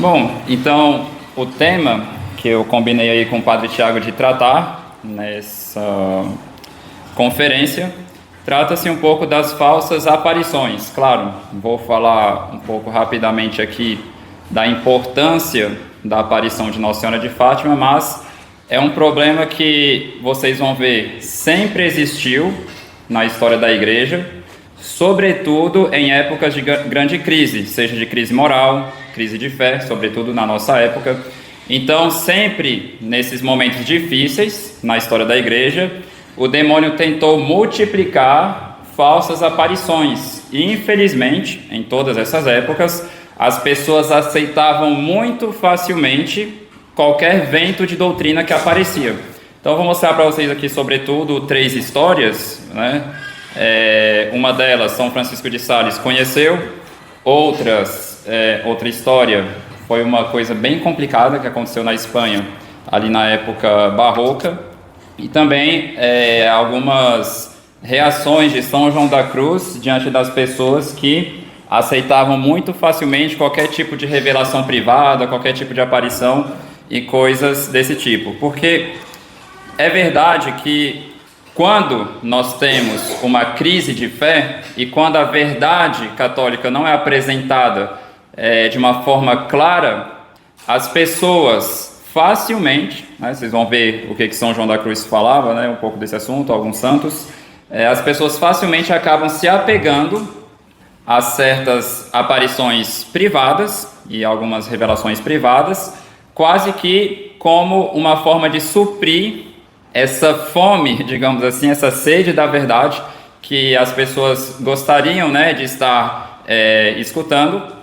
Bom, então o tema que eu combinei aí com o Padre Tiago de tratar nessa conferência trata-se um pouco das falsas aparições. Claro, vou falar um pouco rapidamente aqui da importância da aparição de Nossa Senhora de Fátima, mas é um problema que vocês vão ver sempre existiu na história da Igreja, sobretudo em épocas de grande crise, seja de crise moral, crise de fé, sobretudo na nossa época. Então, sempre nesses momentos difíceis na história da Igreja, o demônio tentou multiplicar falsas aparições. E, infelizmente, em todas essas épocas, as pessoas aceitavam muito facilmente qualquer vento de doutrina que aparecia. Então, vou mostrar para vocês aqui, sobretudo, 3 histórias, né? Uma delas, São Francisco de Sales conheceu. Outra história foi uma coisa bem complicada que aconteceu na Espanha, ali na época barroca. E também algumas reações de São João da Cruz diante das pessoas que aceitavam muito facilmente qualquer tipo de revelação privada, qualquer tipo de aparição e coisas desse tipo. Porque é verdade que quando nós temos uma crise de fé e quando a verdade católica não é apresentada de uma forma clara, as pessoas facilmente, né, vocês vão ver o que São João da Cruz falava, né, um pouco desse assunto, alguns santos, as pessoas facilmente acabam se apegando a certas aparições privadas e algumas revelações privadas, quase que como uma forma de suprir essa fome, digamos assim, essa sede da verdade que as pessoas gostariam, né, de estar escutando.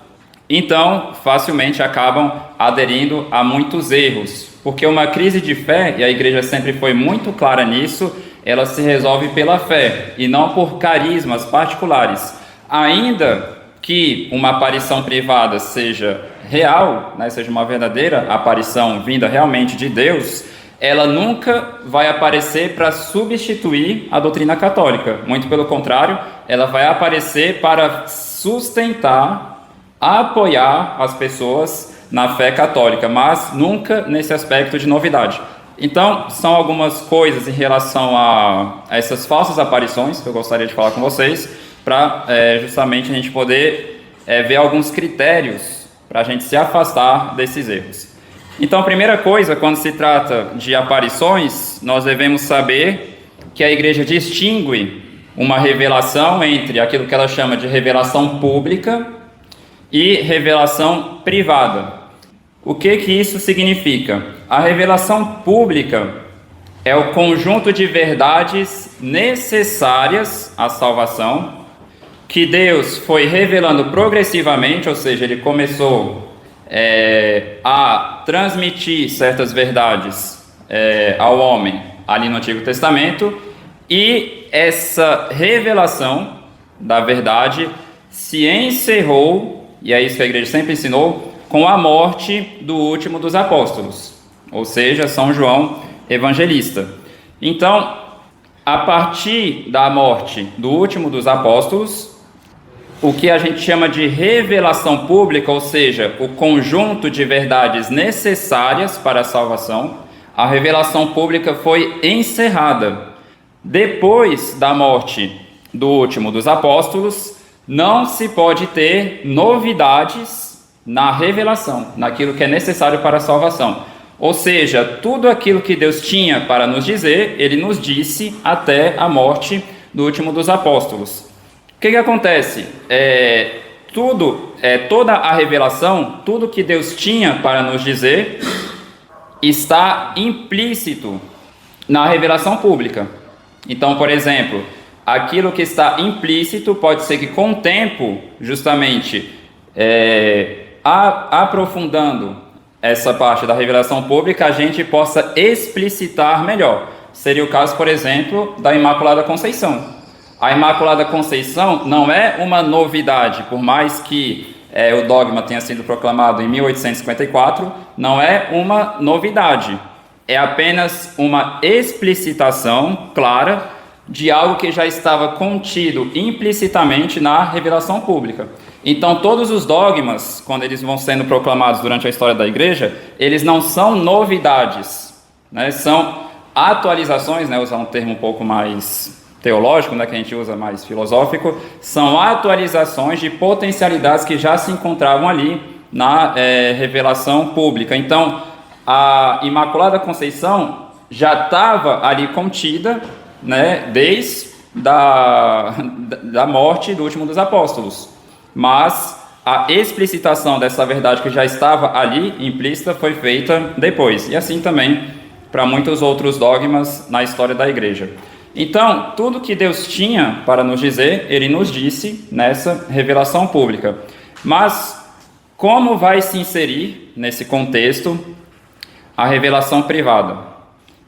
Então, facilmente acabam aderindo a muitos erros, porque uma crise de fé, e a Igreja sempre foi muito clara nisso, ela se resolve pela fé e não por carismas particulares. Ainda que uma aparição privada seja real, né, seja uma verdadeira aparição vinda realmente de Deus, ela nunca vai aparecer para substituir a doutrina católica. Muito pelo contrário, ela vai aparecer para sustentar, apoiar as pessoas na fé católica, mas nunca nesse aspecto de novidade. Então, são algumas coisas em relação a essas falsas aparições que eu gostaria de falar com vocês, para justamente a gente poder ver alguns critérios para a gente se afastar desses erros. Então, a primeira coisa, quando se trata de aparições, nós devemos saber que a Igreja distingue uma revelação entre aquilo que ela chama de revelação pública e revelação privada. O que isso significa? A revelação pública é o conjunto de verdades necessárias à salvação, que Deus foi revelando progressivamente, ou seja, Ele começou a transmitir certas verdades ao homem ali no Antigo Testamento, e essa revelação da verdade se encerrou, e é isso que a Igreja sempre ensinou, com a morte do último dos apóstolos, ou seja, São João Evangelista. Então, a partir da morte do último dos apóstolos, o que a gente chama de revelação pública, ou seja, o conjunto de verdades necessárias para a salvação, a revelação pública foi encerrada. Depois da morte do último dos apóstolos, não se pode ter novidades na revelação, naquilo que é necessário para a salvação. Ou seja, tudo aquilo que Deus tinha para nos dizer, Ele nos disse até a morte do último dos apóstolos. O que acontece? Toda a revelação, tudo que Deus tinha para nos dizer, está implícito na revelação pública. Então, por exemplo, aquilo que está implícito pode ser que com o tempo, justamente, aprofundando essa parte da revelação pública, a gente possa explicitar melhor. Seria o caso, por exemplo, da Imaculada Conceição. A Imaculada Conceição não é uma novidade, por mais que o dogma tenha sido proclamado em 1854, não é uma novidade. É apenas uma explicitação clara de algo que já estava contido implicitamente na revelação pública. Então, todos os dogmas, quando eles vão sendo proclamados durante a história da igreja, eles não são novidades, né? São atualizações, né? Usar um termo um pouco mais teológico, né? Que a gente usa mais filosófico, são atualizações de potencialidades que já se encontravam ali na revelação pública. Então, a Imaculada Conceição já estava ali contida, né? Desde da morte do último dos apóstolos. Mas a explicitação dessa verdade que já estava ali implícita foi feita depois. E assim também para muitos outros dogmas na história da igreja. Então, tudo que Deus tinha para nos dizer, Ele nos disse nessa revelação pública. Mas como vai se inserir nesse contexto a revelação privada?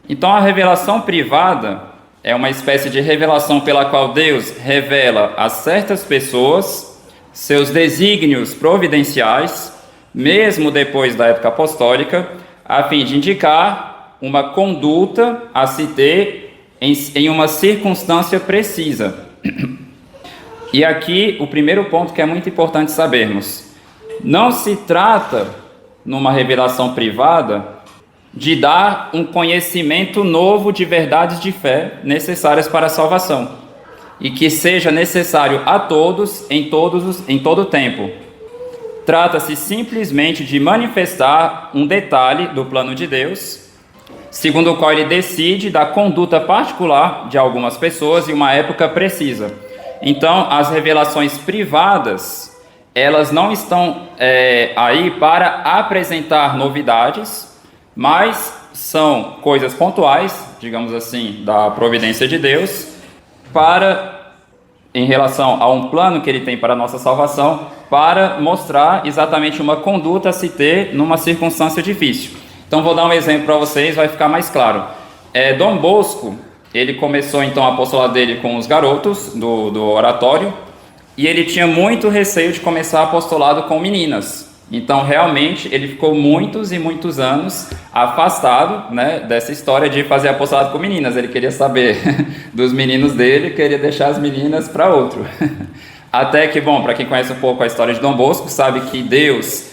Então, a revelação privada é uma espécie de revelação pela qual Deus revela a certas pessoas seus desígnios providenciais, mesmo depois da época apostólica, a fim de indicar uma conduta a se ter em uma circunstância precisa. E aqui o primeiro ponto que é muito importante sabermos: não se trata, numa revelação privada, de dar um conhecimento novo de verdades de fé necessárias para a salvação, e que seja necessário a todos, em todo o tempo. Trata-se simplesmente de manifestar um detalhe do plano de Deus, segundo o qual Ele decide da conduta particular de algumas pessoas em uma época precisa. Então, as revelações privadas, elas não estão aí para apresentar novidades, mas são coisas pontuais, digamos assim, da providência de Deus, em relação a um plano que Ele tem para a nossa salvação, para mostrar exatamente uma conduta a se ter numa circunstância difícil. Então vou dar um exemplo para vocês, vai ficar mais claro. Dom Bosco, ele começou então o apostolado dele com os garotos do oratório, e ele tinha muito receio de começar apostolado com meninas. Então, realmente, ele ficou muitos e muitos anos afastado, né, dessa história de fazer apostolado com meninas. Ele queria saber dos meninos dele, queria deixar as meninas para outro. Até que, bom, para quem conhece um pouco a história de Dom Bosco, sabe que Deus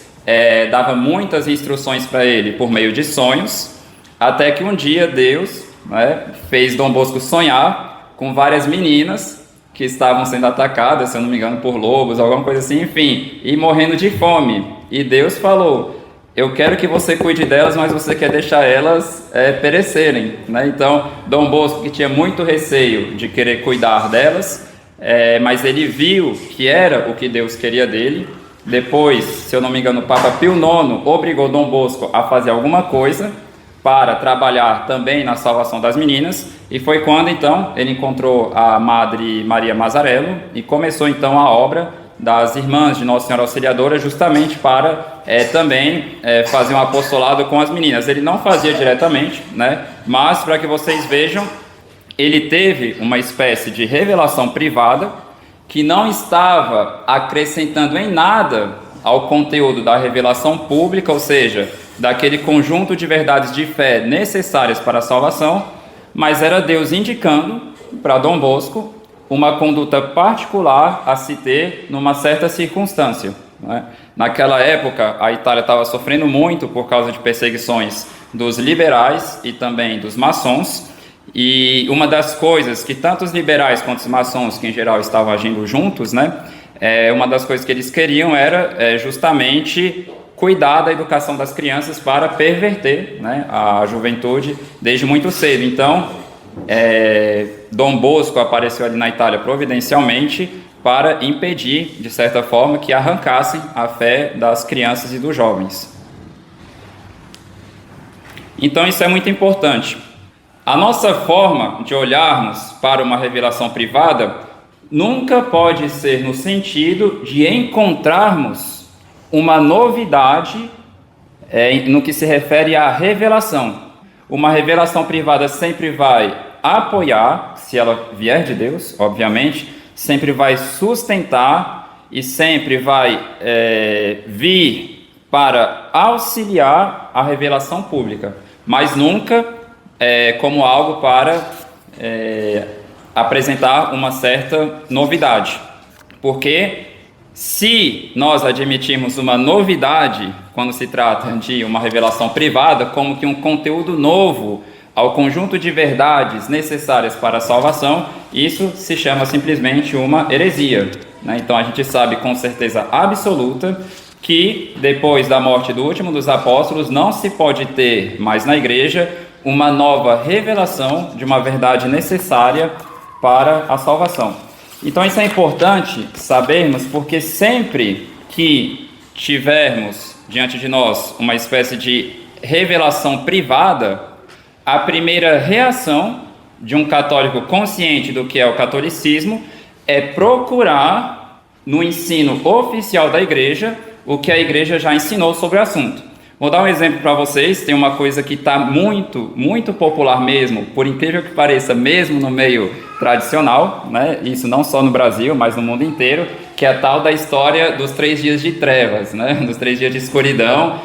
dava muitas instruções para ele por meio de sonhos, até que um dia Deus, né, fez Dom Bosco sonhar com várias meninas que estavam sendo atacadas, se eu não me engano, por lobos, alguma coisa assim, enfim, e morrendo de fome. E Deus falou: eu quero que você cuide delas, mas você quer deixar elas perecerem, né? Então, Dom Bosco, que tinha muito receio de querer cuidar delas, mas ele viu que era o que Deus queria dele. Depois, se eu não me engano, o Papa Pio IX obrigou Dom Bosco a fazer alguma coisa para trabalhar também na salvação das meninas, e foi quando então ele encontrou a Madre Maria Mazzarello e começou então a obra das Irmãs de Nossa Senhora Auxiliadora, justamente para também fazer um apostolado com as meninas. Ele não fazia diretamente, né? Mas para que vocês vejam, ele teve uma espécie de revelação privada que não estava acrescentando em nada ao conteúdo da revelação pública, ou seja, daquele conjunto de verdades de fé necessárias para a salvação, mas era Deus indicando para Dom Bosco uma conduta particular a se ter numa certa circunstância, né? Naquela época, a Itália estava sofrendo muito por causa de perseguições dos liberais e também dos maçons, e uma das coisas que tanto os liberais quanto os maçons, que em geral estavam agindo juntos, né, uma das coisas que eles queriam era justamente cuidar da educação das crianças para perverter, né, a juventude desde muito cedo. Então, Dom Bosco apareceu ali na Itália providencialmente para impedir, de certa forma, que arrancassem a fé das crianças e dos jovens. Então isso é muito importante. A nossa forma de olharmos para uma revelação privada nunca pode ser no sentido de encontrarmos uma novidade no que se refere à revelação. Uma revelação privada sempre vai apoiar, se ela vier de Deus, obviamente, sempre vai sustentar e sempre vai vir para auxiliar a revelação pública, mas nunca como algo para apresentar uma certa novidade, porque Se nós admitirmos uma novidade, quando se trata de uma revelação privada, como que um conteúdo novo ao conjunto de verdades necessárias para a salvação, isso se chama simplesmente uma heresia, né? Então a gente sabe com certeza absoluta que depois da morte do último dos apóstolos não se pode ter mais na igreja uma nova revelação de uma verdade necessária para a salvação. Então isso é importante sabermos, porque sempre que tivermos diante de nós uma espécie de revelação privada, a primeira reação de um católico consciente do que é o catolicismo é procurar no ensino oficial da igreja o que a igreja já ensinou sobre o assunto. Vou dar um exemplo para vocês. Tem uma coisa que está muito, muito popular mesmo, por incrível que pareça, mesmo no meio tradicional, né? Isso não só no Brasil, mas no mundo inteiro, que é a tal da história dos 3 dias de trevas, né? Dos 3 dias de escuridão,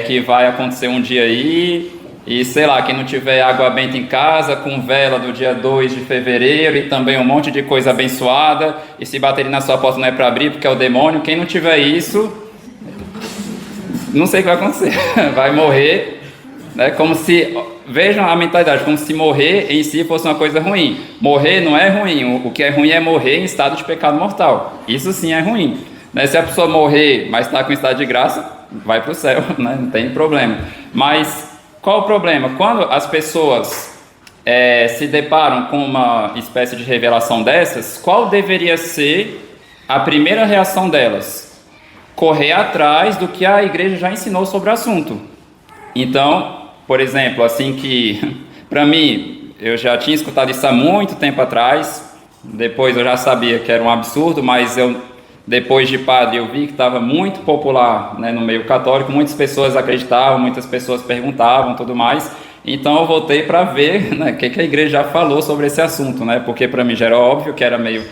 que vai acontecer um dia aí. E sei lá, quem não tiver água benta em casa, com vela do dia 2 de fevereiro e também um monte de coisa abençoada, e se baterem na sua porta não é para abrir porque é o demônio, quem não tiver isso, não sei o que vai acontecer, vai morrer, né? Como se, vejam a mentalidade, como se morrer em si fosse uma coisa ruim. Morrer não é ruim, o que é ruim é morrer em estado de pecado mortal, isso sim é ruim, né? Se a pessoa morrer, mas está com estado de graça, vai para o céu, né? Não tem problema. Mas qual o problema? Quando as pessoas se deparam com uma espécie de revelação dessas, qual deveria ser a primeira reação delas? Correr atrás do que a igreja já ensinou sobre o assunto. Então, por exemplo, assim que, para mim, eu já tinha escutado isso há muito tempo atrás, depois eu já sabia que era um absurdo, mas depois de padre, eu vi que estava muito popular, né, no meio católico, muitas pessoas acreditavam, muitas pessoas perguntavam, tudo mais. Então eu voltei para ver, né, o que a igreja já falou sobre esse assunto, né, porque para mim já era óbvio que era meio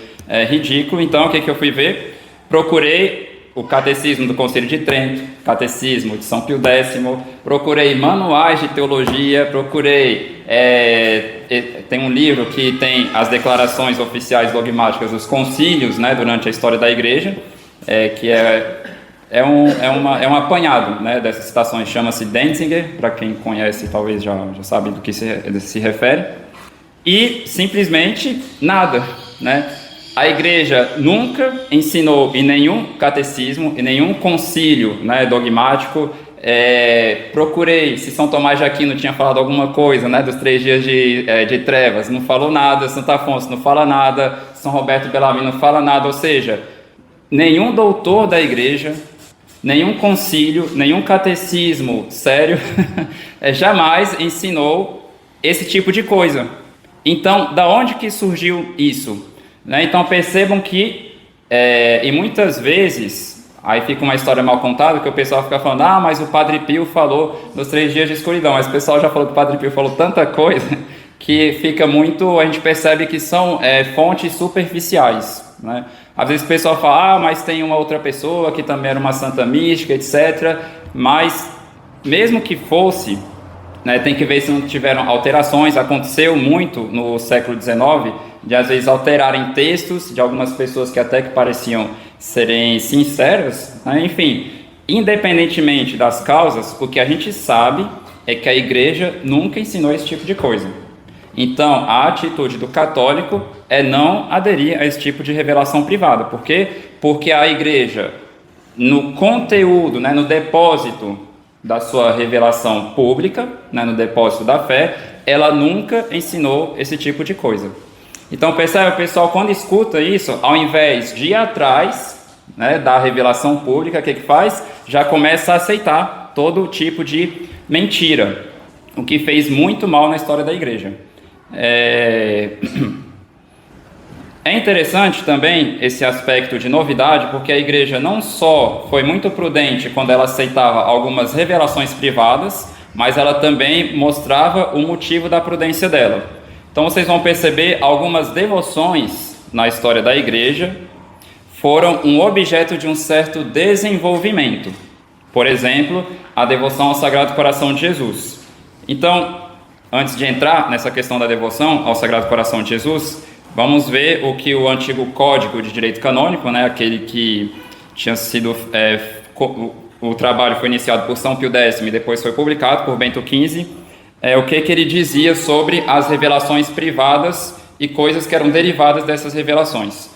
ridículo. Então o que eu fui ver? Procurei o Catecismo do Concílio de Trento, Catecismo de São Pio X, procurei manuais de teologia, procurei... tem um livro que tem as declarações oficiais dogmáticas dos concílios, né, durante a história da igreja, que é um apanhado, né, dessas citações, chama-se Denzinger, para quem conhece talvez já sabe do que se refere, e simplesmente nada, né? A igreja nunca ensinou em nenhum catecismo, em nenhum concílio, né, dogmático. Procurei se São Tomás de Aquino tinha falado alguma coisa, né, dos 3 dias de trevas, não falou nada. Santo Afonso não fala nada, São Roberto Bellarmine não fala nada. Ou seja, nenhum doutor da igreja, nenhum concílio, nenhum catecismo sério jamais ensinou esse tipo de coisa. Então, da onde que surgiu isso? Né? Então percebam que, e muitas vezes, aí fica uma história mal contada, que o pessoal fica falando, mas o Padre Pio falou dos 3 dias de escuridão, mas o pessoal já falou que o Padre Pio falou tanta coisa, que fica muito, a gente percebe que são fontes superficiais, né? Às vezes o pessoal fala, mas tem uma outra pessoa que também era uma santa mística, etc. Mas, mesmo que fosse, né, tem que ver se não tiveram alterações. Aconteceu muito no século XIX, de às vezes alterarem textos de algumas pessoas que até que pareciam serem sinceras, né? Enfim, independentemente das causas, o que a gente sabe é que a igreja nunca ensinou esse tipo de coisa. Então, a atitude do católico é não aderir a esse tipo de revelação privada. Por quê? Porque a igreja, no conteúdo, né, no depósito da sua revelação pública, né, no depósito da fé, ela nunca ensinou esse tipo de coisa. Então percebe, o pessoal, quando escuta isso, ao invés de ir atrás, né, da revelação pública, o que faz? Já começa a aceitar todo tipo de mentira, o que fez muito mal na história da igreja. É interessante também esse aspecto de novidade, porque a igreja não só foi muito prudente quando ela aceitava algumas revelações privadas, mas ela também mostrava o motivo da prudência dela. Então vocês vão perceber algumas devoções na história da igreja foram um objeto de um certo desenvolvimento. Por exemplo, a devoção ao Sagrado Coração de Jesus. Então, antes de entrar nessa questão da devoção ao Sagrado Coração de Jesus, vamos ver o que o antigo Código de Direito Canônico, né, aquele que tinha sido o trabalho foi iniciado por São Pio X e depois foi publicado por Bento XV, o que ele dizia sobre as revelações privadas e coisas que eram derivadas dessas revelações.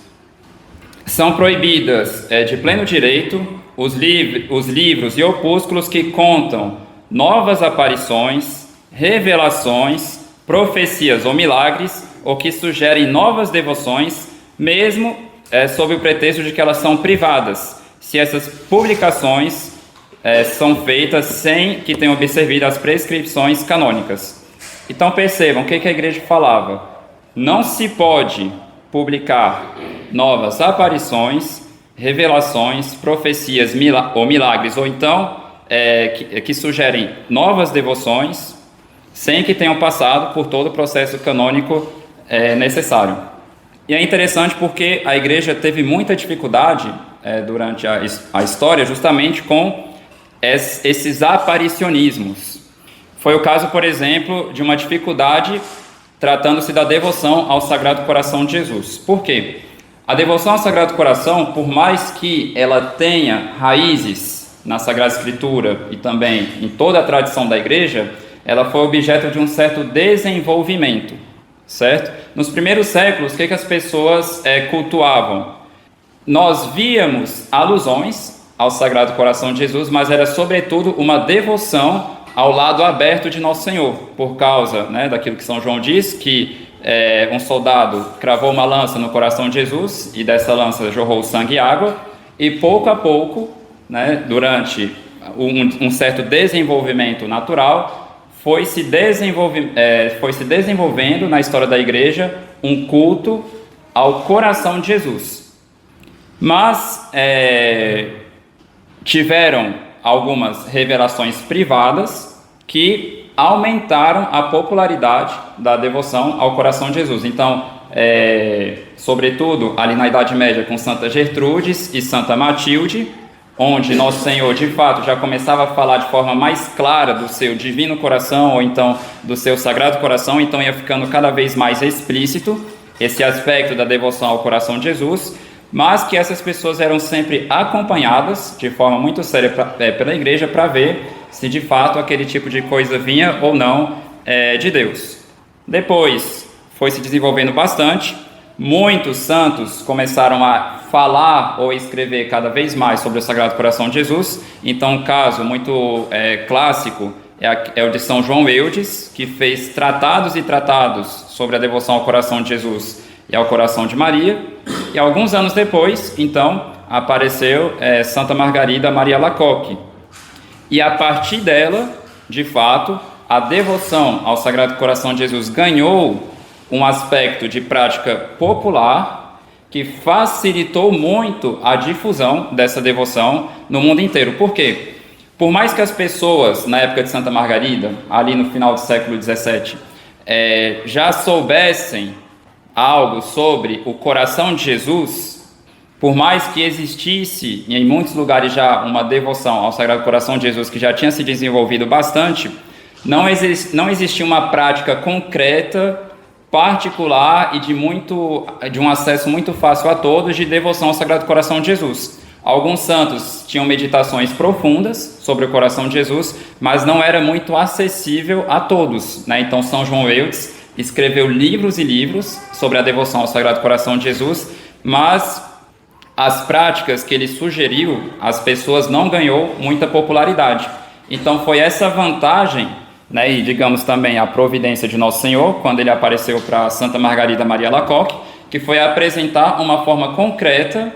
São proibidas de pleno direito os livros e opúsculos que contam novas aparições, revelações, profecias ou milagres, ou que sugerem novas devoções, mesmo sob o pretexto de que elas são privadas, se essas publicações são feitas sem que tenham observido as prescrições canônicas. Então percebam o que a igreja falava: não se pode publicar novas aparições, revelações, profecias ou milagres, ou então que sugerem novas devoções, sem que tenham passado por todo o processo canônico necessário. E é interessante porque a igreja teve muita dificuldade durante a história justamente com esses aparicionismos. Foi o caso, por exemplo, de uma dificuldade tratando-se da devoção ao Sagrado Coração de Jesus. Por quê? A devoção ao Sagrado Coração, por mais que ela tenha raízes na Sagrada Escritura e também em toda a tradição da igreja, ela foi objeto de um certo desenvolvimento, certo? Nos primeiros séculos, o que as pessoas cultuavam? Nós víamos alusões ao Sagrado Coração de Jesus, mas era sobretudo uma devoção ao lado aberto de Nosso Senhor, por causa daquilo que São João diz, que um soldado cravou uma lança no coração de Jesus, e dessa lança jorrou sangue e água, e pouco a pouco, durante um certo desenvolvimento natural, foi se desenvolvendo na história da igreja um culto ao coração de Jesus. Mas tiveram algumas revelações privadas que aumentaram a popularidade da devoção ao coração de Jesus. Então, sobretudo ali na Idade Média com Santa Gertrudes e Santa Matilde, onde Nosso Senhor de fato já começava a falar de forma mais clara do seu divino coração, ou então do seu sagrado coração, então ia ficando cada vez mais explícito esse aspecto da devoção ao coração de Jesus, mas que essas pessoas eram sempre acompanhadas de forma muito séria pela igreja para ver se de fato aquele tipo de coisa vinha ou não de Deus. Depois foi se desenvolvendo bastante, muitos santos começaram a falar ou escrever cada vez mais sobre o Sagrado Coração de Jesus. Então, um caso muito clássico é o de São João Eudes, que fez tratados e tratados sobre a devoção ao coração de Jesus e ao coração de Maria. E alguns anos depois, então, apareceu Santa Margarida Maria Alacoque. E a partir dela, de fato, a devoção ao Sagrado Coração de Jesus ganhou um aspecto de prática popular que facilitou muito a difusão dessa devoção no mundo inteiro. Por quê? Por mais que as pessoas, na época de Santa Margarida, ali no final do século XVII, já soubessem algo sobre o coração de Jesus, por mais que existisse em muitos lugares já uma devoção ao Sagrado Coração de Jesus que já tinha se desenvolvido bastante, não existia uma prática concreta, particular e de um acesso muito fácil a todos de devoção ao Sagrado Coração de Jesus. Alguns santos tinham meditações profundas sobre o coração de Jesus, mas não era muito acessível a todos, Então São João Eudes escreveu livros e livros sobre a devoção ao Sagrado Coração de Jesus, mas as práticas que ele sugeriu, as pessoas não ganhou muita popularidade. Então foi essa vantagem, e digamos também a providência de Nosso Senhor, quando ele apareceu para Santa Margarida Maria Alacoque, que foi apresentar uma forma concreta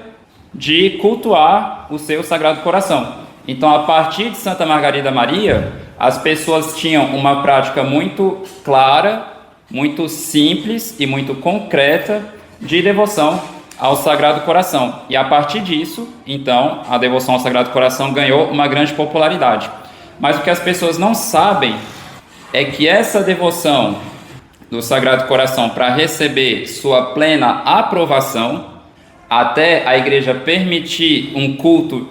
de cultuar o seu Sagrado Coração. Então, a partir de Santa Margarida Maria, as pessoas tinham uma prática muito clara, muito simples e muito concreta de devoção ao Sagrado Coração. E a partir disso, então, a devoção ao Sagrado Coração ganhou uma grande popularidade. Mas o que as pessoas não sabem é que essa devoção do Sagrado Coração, para receber sua plena aprovação, até a igreja permitir um culto,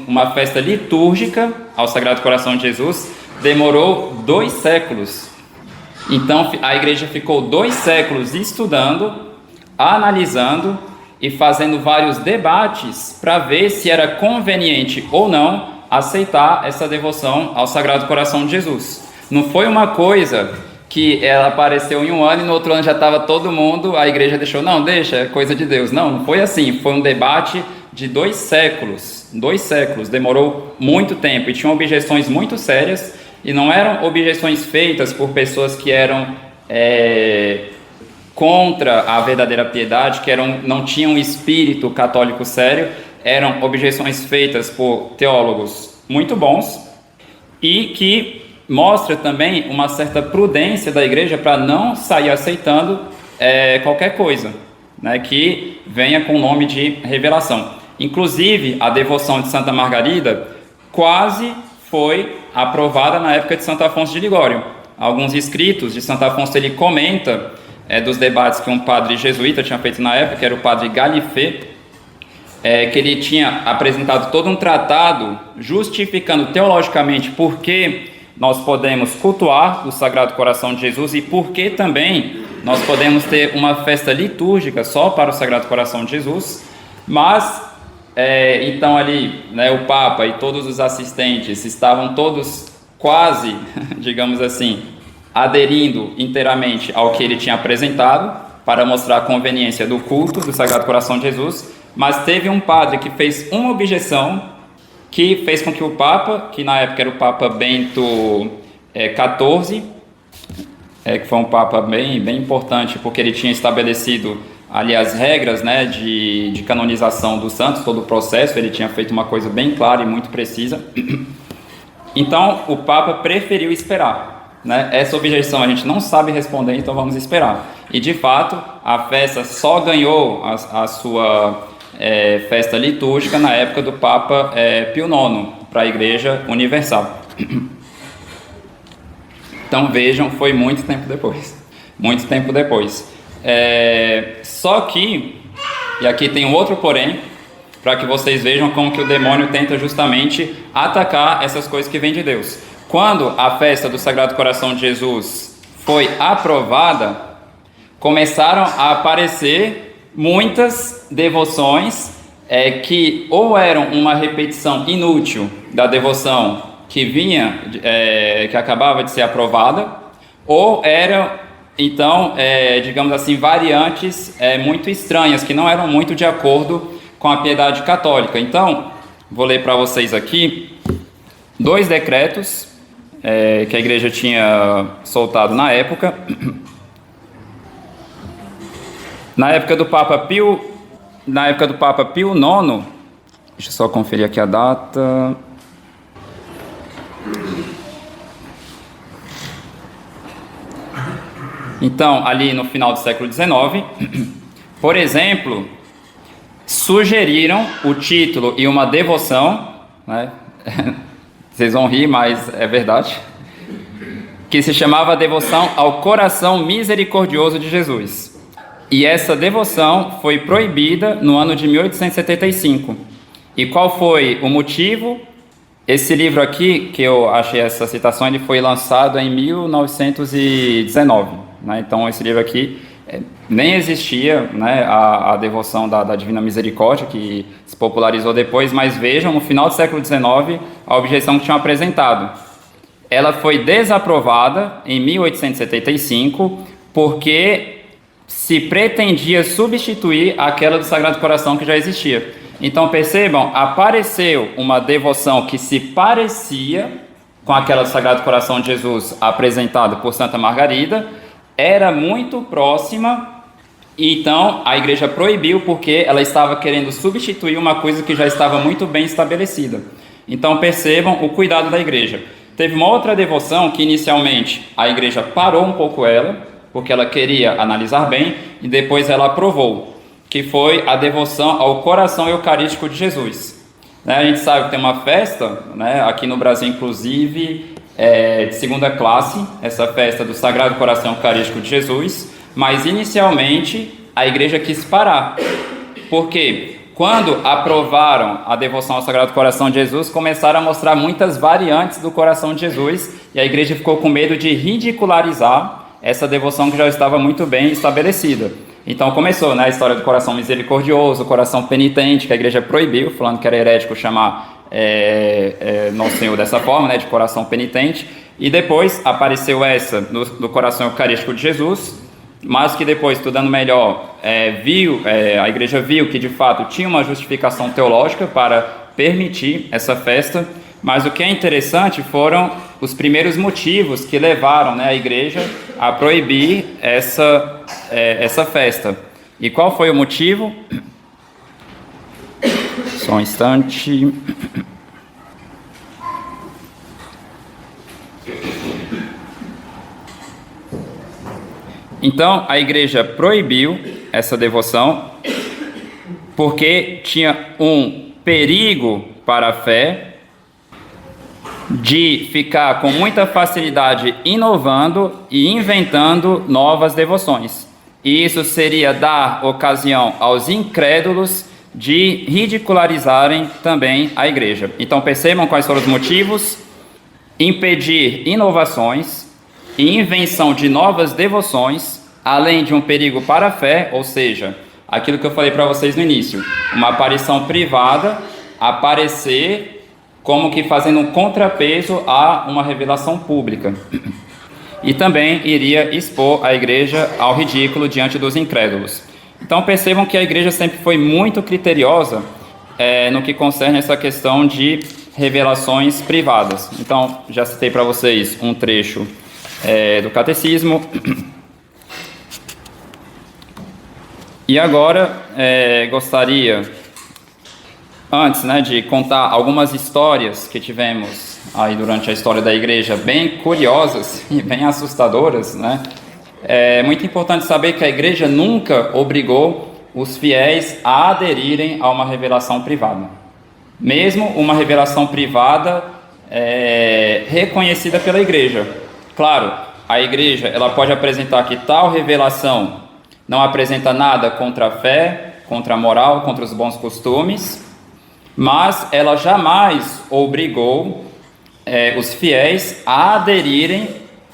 uma festa litúrgica ao Sagrado Coração de Jesus, demorou 2 séculos. Então a igreja ficou 2 séculos estudando, analisando e fazendo vários debates para ver se era conveniente ou não aceitar essa devoção ao Sagrado Coração de Jesus. Não foi uma coisa que ela apareceu em um ano e no outro ano já estava todo mundo, a igreja deixou, não, deixa, é coisa de Deus. Não foi assim, foi um debate de 2 séculos, demorou muito tempo e tinham objeções muito sérias e não eram objeções feitas por pessoas que eram contra a verdadeira piedade, que não tinham um espírito católico sério, eram objeções feitas por teólogos muito bons e que mostra também uma certa prudência da igreja para não sair aceitando qualquer coisa, né, que venha com o nome de revelação. Inclusive, a devoção de Santa Margarida quase foi aprovada na época de Santo Afonso de Ligório. Alguns escritos de Santo Afonso, ele comenta dos debates que um padre jesuíta tinha feito na época, que era o padre Galifet, que ele tinha apresentado todo um tratado justificando teologicamente por que nós podemos cultuar o Sagrado Coração de Jesus e por que também nós podemos ter uma festa litúrgica só para o Sagrado Coração de Jesus. Mas, então ali, né, o Papa e todos os assistentes estavam todos quase, digamos assim, aderindo inteiramente ao que ele tinha apresentado para mostrar a conveniência do culto do Sagrado Coração de Jesus, mas teve um padre que fez uma objeção que fez com que o Papa, que na época era o Papa Bento XIV, que foi um Papa bem importante porque ele tinha estabelecido ali as regras, né, de canonização dos santos, todo o processo, ele tinha feito uma coisa bem clara e muito precisa. Então o Papa preferiu esperar. Né? Essa objeção a gente não sabe responder, então vamos esperar. E de fato, a festa só ganhou a sua festa litúrgica na época do Papa Pio IX, para a Igreja Universal. Então vejam, foi muito tempo depois. Muito tempo depois. Só que, e aqui tem um outro porém, para que vocês vejam como que o demônio tenta justamente atacar essas coisas que vêm de Deus. Quando a festa do Sagrado Coração de Jesus foi aprovada, começaram a aparecer muitas devoções que ou eram uma repetição inútil da devoção que vinha, que acabava de ser aprovada, ou eram, então, digamos assim, variantes muito estranhas, que não eram muito de acordo com a piedade católica. Então, vou ler para vocês aqui 2 decretos que a igreja tinha soltado na época. Na época do Papa Pio IX, deixa eu só conferir aqui a data. Então, ali no final do século XIX, por exemplo, sugeriram o título e uma devoção, né? Vocês vão rir, mas é verdade, que se chamava Devoção ao Coração Misericordioso de Jesus. E essa devoção foi proibida no ano de 1875. E qual foi o motivo? Esse livro aqui, que eu achei essa citação, ele foi lançado em 1919. Né? Então, esse livro aqui nem existia, né, a devoção da Divina Misericórdia, que se popularizou depois, mas vejam, no final do século XIX, a objeção que tinham apresentado. Ela foi desaprovada em 1875, porque se pretendia substituir aquela do Sagrado Coração que já existia. Então percebam, apareceu uma devoção que se parecia com aquela do Sagrado Coração de Jesus apresentada por Santa Margarida, era muito próxima, e então a igreja proibiu porque ela estava querendo substituir uma coisa que já estava muito bem estabelecida. Então percebam o cuidado da igreja. Teve uma outra devoção que inicialmente a igreja parou um pouco ela, porque ela queria analisar bem, e depois ela aprovou, que foi a devoção ao Coração Eucarístico de Jesus. A gente sabe que tem uma festa, né, aqui no Brasil inclusive, de segunda classe, essa festa do Sagrado Coração Eucarístico de Jesus, mas inicialmente a igreja quis parar, porque quando aprovaram a devoção ao Sagrado Coração de Jesus, começaram a mostrar muitas variantes do Coração de Jesus, e a igreja ficou com medo de ridicularizar essa devoção que já estava muito bem estabelecida. Então começou, né, a história do coração misericordioso, o coração penitente, que a igreja proibiu, falando que era herético chamar Nosso Senhor dessa forma, né, de coração penitente. E depois apareceu essa do coração eucarístico de Jesus, mas que depois, estudando melhor, a igreja viu que de fato tinha uma justificação teológica para permitir essa festa. Mas o que é interessante foram os primeiros motivos que levaram, né, a igreja a proibir essa festa. E qual foi o motivo? Só um instante. Então, a igreja proibiu essa devoção porque tinha um perigo para a fé de ficar com muita facilidade inovando e inventando novas devoções. E isso seria dar ocasião aos incrédulos de ridicularizarem também a igreja. Então percebam quais foram os motivos: impedir inovações e invenção de novas devoções, além de um perigo para a fé, ou seja, aquilo que eu falei para vocês no início, uma aparição privada, aparecer como que fazendo um contrapeso a uma revelação pública. E também iria expor a igreja ao ridículo diante dos incrédulos. Então percebam que a igreja sempre foi muito criteriosa no que concerne essa questão de revelações privadas. Então já citei para vocês um trecho do catecismo. E agora gostaria, antes, né, de contar algumas histórias que tivemos aí durante a história da igreja, bem curiosas e bem assustadoras, né? É muito importante saber que a igreja nunca obrigou os fiéis a aderirem a uma revelação privada. Mesmo uma revelação privada reconhecida pela igreja. Claro, a igreja ela pode apresentar que tal revelação não apresenta nada contra a fé, contra a moral, contra os bons costumes, mas ela jamais obrigou os fiéis a aderirem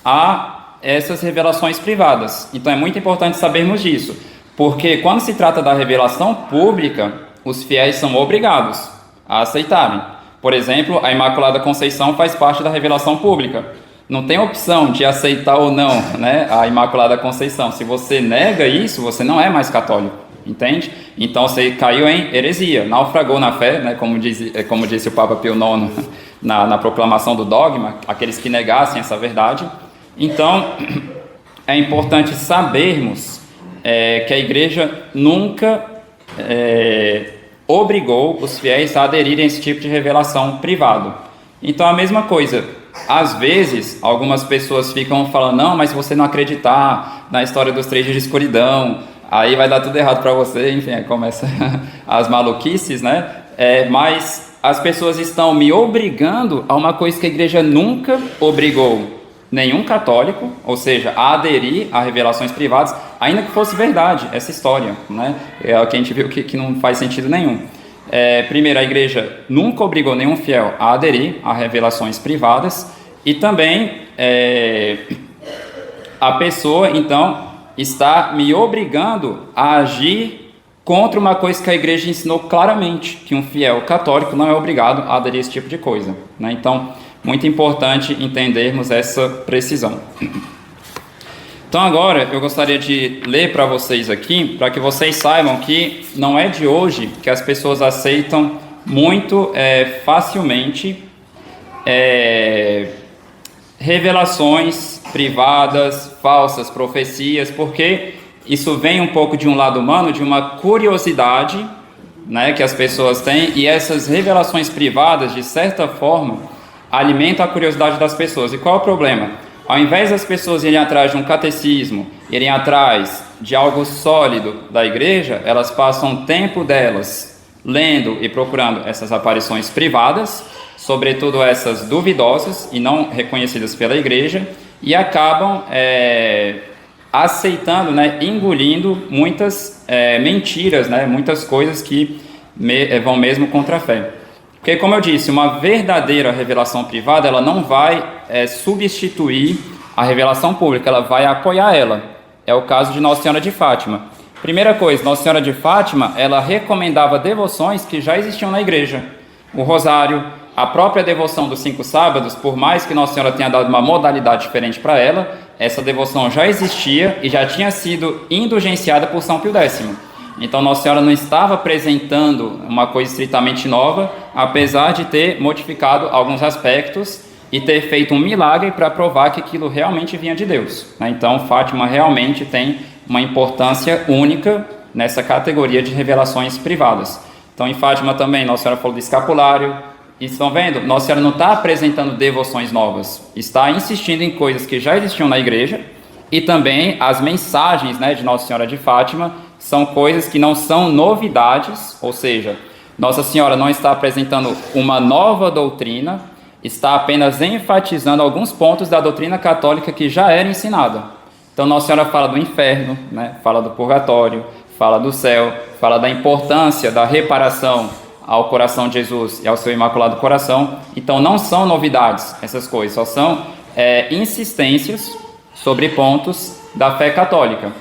a essas revelações privadas. Então é muito importante sabermos disso, porque quando se trata da revelação pública, os fiéis são obrigados a aceitarem. Por exemplo, a Imaculada Conceição faz parte da revelação pública. Não tem opção de aceitar ou não, né, a Imaculada Conceição. Se você nega isso, você não é mais católico, entende? Então você caiu em heresia, naufragou na fé, né, como disse o Papa Pio IX na proclamação do dogma, aqueles que negassem essa verdade. Então é importante sabermos que a igreja nunca obrigou os fiéis a aderirem a esse tipo de revelação privado. Então a mesma coisa, às vezes algumas pessoas ficam falando, não, mas se você não acreditar na história dos 3 dias de escuridão, aí vai dar tudo errado para você, enfim, começa as maluquices, né? Mas as pessoas estão me obrigando a uma coisa que a igreja nunca obrigou nenhum católico, ou seja, a aderir a revelações privadas, ainda que fosse verdade essa história, né? É o que a gente viu que não faz sentido nenhum. Primeiro, a igreja nunca obrigou nenhum fiel a aderir a revelações privadas, e também a pessoa, então, está me obrigando a agir contra uma coisa que a igreja ensinou claramente, que um fiel católico não é obrigado a aderir a esse tipo de coisa, né? Então, muito importante entendermos essa precisão. Então agora eu gostaria de ler para vocês aqui, para que vocês saibam que não é de hoje que as pessoas aceitam muito facilmente revelações privadas, falsas profecias, porque isso vem um pouco de um lado humano, de uma curiosidade, né, que as pessoas têm, e essas revelações privadas, de certa forma, alimentam a curiosidade das pessoas. E qual é o problema? Ao invés das pessoas irem atrás de um catecismo, irem atrás de algo sólido da igreja, elas passam o tempo delas lendo e procurando essas aparições privadas, sobretudo essas duvidosas e não reconhecidas pela igreja, e acabam aceitando, né, engolindo muitas mentiras, né, muitas coisas que vão mesmo contra a fé. Porque, como eu disse, uma verdadeira revelação privada, ela não vai substituir a revelação pública, ela vai apoiar ela. É o caso de Nossa Senhora de Fátima. Primeira coisa, Nossa Senhora de Fátima, ela recomendava devoções que já existiam na igreja. O rosário, a própria devoção dos 5 sábados, por mais que Nossa Senhora tenha dado uma modalidade diferente para ela, essa devoção já existia e já tinha sido indulgenciada por São Pio X. Então Nossa Senhora não estava apresentando uma coisa estritamente nova, apesar de ter modificado alguns aspectos e ter feito um milagre para provar que aquilo realmente vinha de Deus. Então Fátima realmente tem uma importância única nessa categoria de revelações privadas. Então em Fátima também Nossa Senhora falou do escapulário. E estão vendo? Nossa Senhora não está apresentando devoções novas, está insistindo em coisas que já existiam na igreja, e também as mensagens, né, de Nossa Senhora de Fátima são coisas que não são novidades, ou seja, Nossa Senhora não está apresentando uma nova doutrina, está apenas enfatizando alguns pontos da doutrina católica que já era ensinada. Então Nossa Senhora fala do inferno, né, fala do purgatório, fala do céu, fala da importância da reparação ao coração de Jesus e ao seu Imaculado Coração. Então não são novidades essas coisas, só são insistências sobre pontos da fé católica.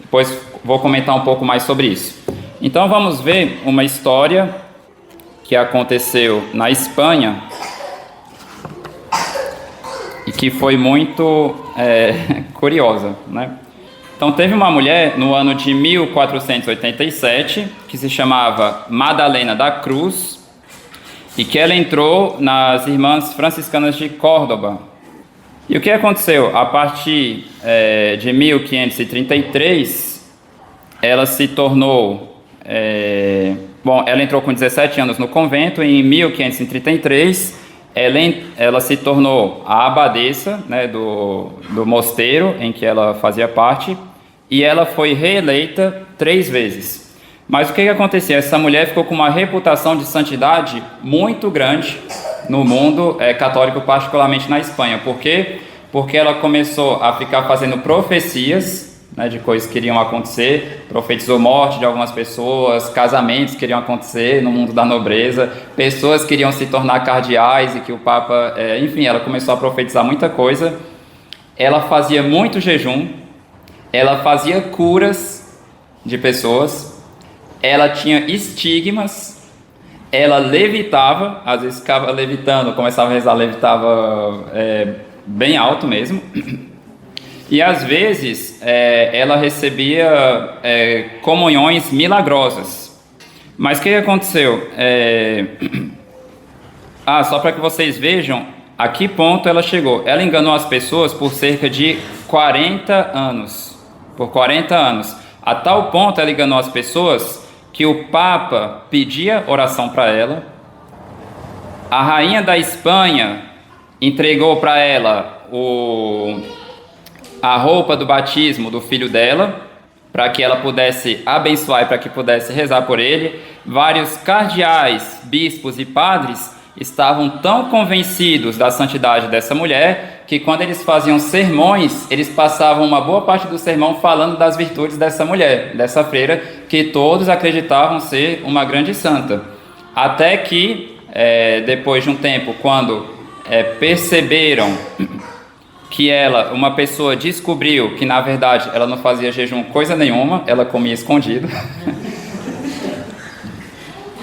Depois vou comentar um pouco mais sobre isso. Então vamos ver uma história que aconteceu na Espanha e que foi muito curiosa, né? Então teve uma mulher no ano de 1487 que se chamava Madalena da Cruz e que ela entrou nas Irmãs Franciscanas de Córdoba. E o que aconteceu? A partir de 1533 ela se tornou... ela entrou com 17 anos no convento e em 1533 ela se tornou a abadesa, né, do mosteiro em que ela fazia parte, e ela foi reeleita 3 vezes. Mas o que acontecia? Essa mulher ficou com uma reputação de santidade muito grande no mundo católico, particularmente na Espanha. Por quê? Porque ela começou a ficar fazendo profecias, né, de coisas que iriam acontecer, profetizou morte de algumas pessoas, casamentos que iriam acontecer no mundo da nobreza, pessoas que iriam se tornar cardeais e que o Papa... enfim, ela começou a profetizar muita coisa. Ela fazia muito jejum, ela fazia curas de pessoas, ela tinha estigmas, ela levitava, às vezes ficava levitando, começava a rezar, levitava bem alto mesmo. E às vezes ela recebia comunhões milagrosas. Mas o que aconteceu? Só para que vocês vejam a que ponto ela chegou. Ela enganou as pessoas por cerca de 40 anos. Por 40 anos. A tal ponto ela enganou as pessoas que o Papa pedia oração para ela. A rainha da Espanha entregou para ela a roupa do batismo do filho dela, para que ela pudesse abençoar e para que pudesse rezar por ele. Vários cardeais, bispos e padres estavam tão convencidos da santidade dessa mulher que quando eles faziam sermões, eles passavam uma boa parte do sermão falando das virtudes dessa mulher, dessa freira, que todos acreditavam ser uma grande santa. Até que, depois de um tempo, quando perceberam que uma pessoa descobriu que na verdade ela não fazia jejum coisa nenhuma, ela comia escondido.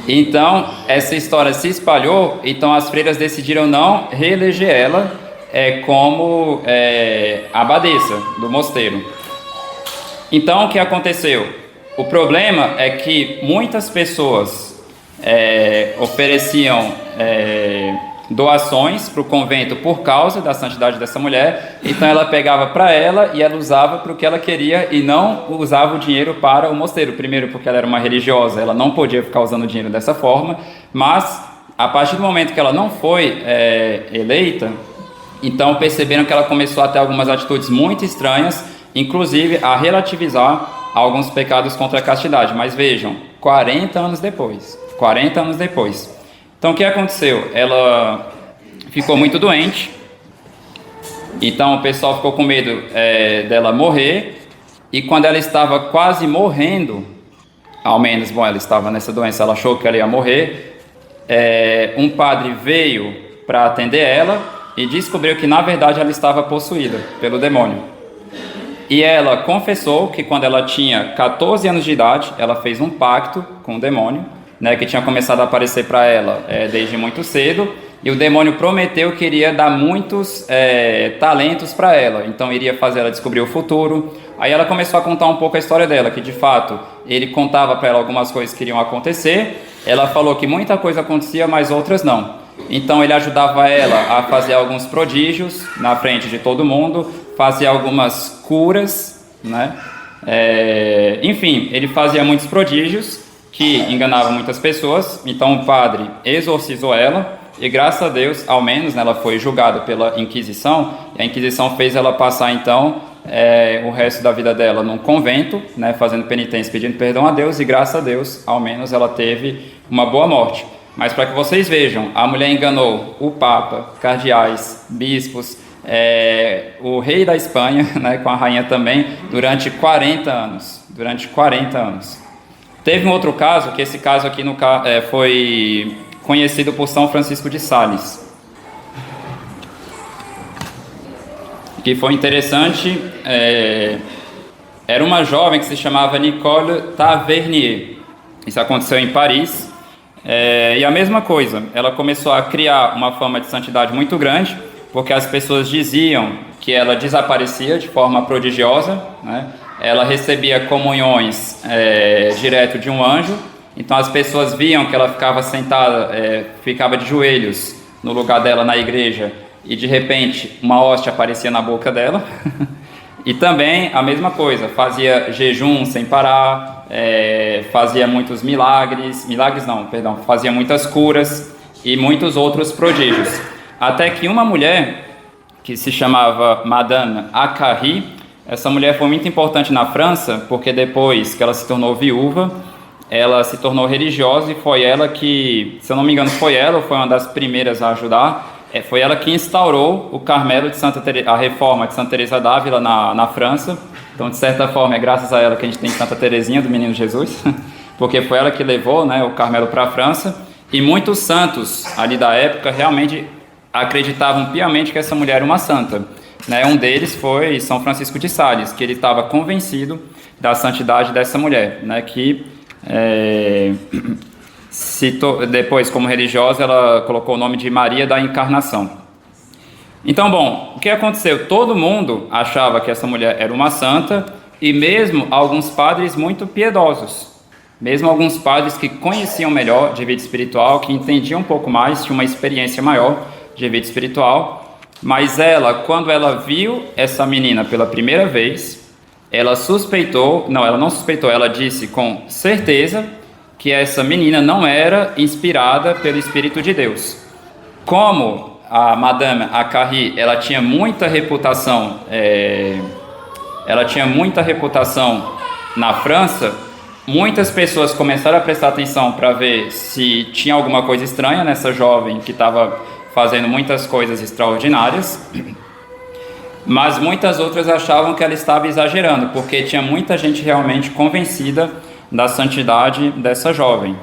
Então essa história se espalhou, então as freiras decidiram não reeleger ela como abadesa do mosteiro. Então o que aconteceu? O problema é que muitas pessoas ofereciam doações para o convento por causa da santidade dessa mulher. Então ela pegava para ela e ela usava para o que ela queria e não usava o dinheiro para o mosteiro. Primeiro porque ela era uma religiosa, ela não podia ficar usando dinheiro dessa forma, mas a partir do momento que ela não foi eleita, então perceberam que ela começou a ter algumas atitudes muito estranhas, inclusive a relativizar alguns pecados contra a castidade. Mas vejam, 40 anos depois. Então o que aconteceu? Ela ficou muito doente, então o pessoal ficou com medo dela morrer, e quando ela estava quase morrendo, ao menos, ela estava nessa doença, ela achou que ela ia morrer, um padre veio para atender ela e descobriu que na verdade ela estava possuída pelo demônio. E ela confessou que quando ela tinha 14 anos de idade, ela fez um pacto com o demônio, né, que tinha começado a aparecer para ela desde muito cedo, e o demônio prometeu que iria dar muitos talentos para ela, então iria fazer ela descobrir o futuro. Aí ela começou a contar um pouco a história dela, que de fato ele contava para ela algumas coisas que iriam acontecer. Ela falou que muita coisa acontecia, mas outras não. Então ele ajudava ela a fazer alguns prodígios na frente de todo mundo, fazia algumas curas, né? Enfim, ele fazia muitos prodígios que enganavam muitas pessoas. Então o padre exorcizou ela e, graças a Deus, ao menos, né, ela foi julgada pela Inquisição, e a Inquisição fez ela passar então o resto da vida dela num convento, né, fazendo penitência, pedindo perdão a Deus, e graças a Deus, ao menos, ela teve uma boa morte. Mas para que vocês vejam, a mulher enganou o Papa, cardeais, bispos, o rei da Espanha, né, com a rainha também, durante 40 anos. Durante 40 anos. Teve um outro caso, que esse caso aqui foi conhecido por São Francisco de Sales, que foi interessante. Era uma jovem que se chamava Nicole Tavernier. Isso aconteceu em Paris. E a mesma coisa, ela começou a criar uma fama de santidade muito grande, porque as pessoas diziam que ela desaparecia de forma prodigiosa, né? Ela recebia comunhões direto de um anjo, então as pessoas viam que ela ficava sentada, ficava de joelhos no lugar dela na igreja, e de repente uma hóstia aparecia na boca dela. E também a mesma coisa, fazia jejum sem parar, fazia muitos fazia muitas curas e muitos outros prodígios. Até que uma mulher, que se chamava Madame Acquarie, essa mulher foi muito importante na França, porque depois que ela se tornou viúva, ela se tornou religiosa, e foi ela que, se eu não me engano, foi uma das primeiras a ajudar. Foi ela que instaurou o Carmelo de a reforma de Santa Teresa d'Ávila na França. Então, de certa forma, é graças a ela que a gente tem Santa Teresinha do Menino Jesus, porque foi ela que levou, né, o Carmelo para a França. E muitos santos ali da época realmente acreditavam piamente que essa mulher era uma santa, né? Um deles foi São Francisco de Sales, que ele estava convencido da santidade dessa mulher, né, que depois, como religiosa, ela colocou o nome de Maria da Encarnação. Então, bom, o que aconteceu? Todo mundo achava que essa mulher era uma santa, e mesmo alguns padres muito piedosos, mesmo alguns padres que conheciam melhor de vida espiritual, que entendiam um pouco mais, tinham uma experiência maior de vida espiritual. Mas ela, quando ela viu essa menina pela primeira vez, ela não suspeitou, ela disse com certeza que essa menina não era inspirada pelo Espírito de Deus. Como a Madame Acquarie, ela tinha muita reputação na França, muitas pessoas começaram a prestar atenção para ver se tinha alguma coisa estranha nessa jovem que estava fazendo muitas coisas extraordinárias, mas muitas outras achavam que ela estava exagerando, porque tinha muita gente realmente convencida da santidade dessa jovem.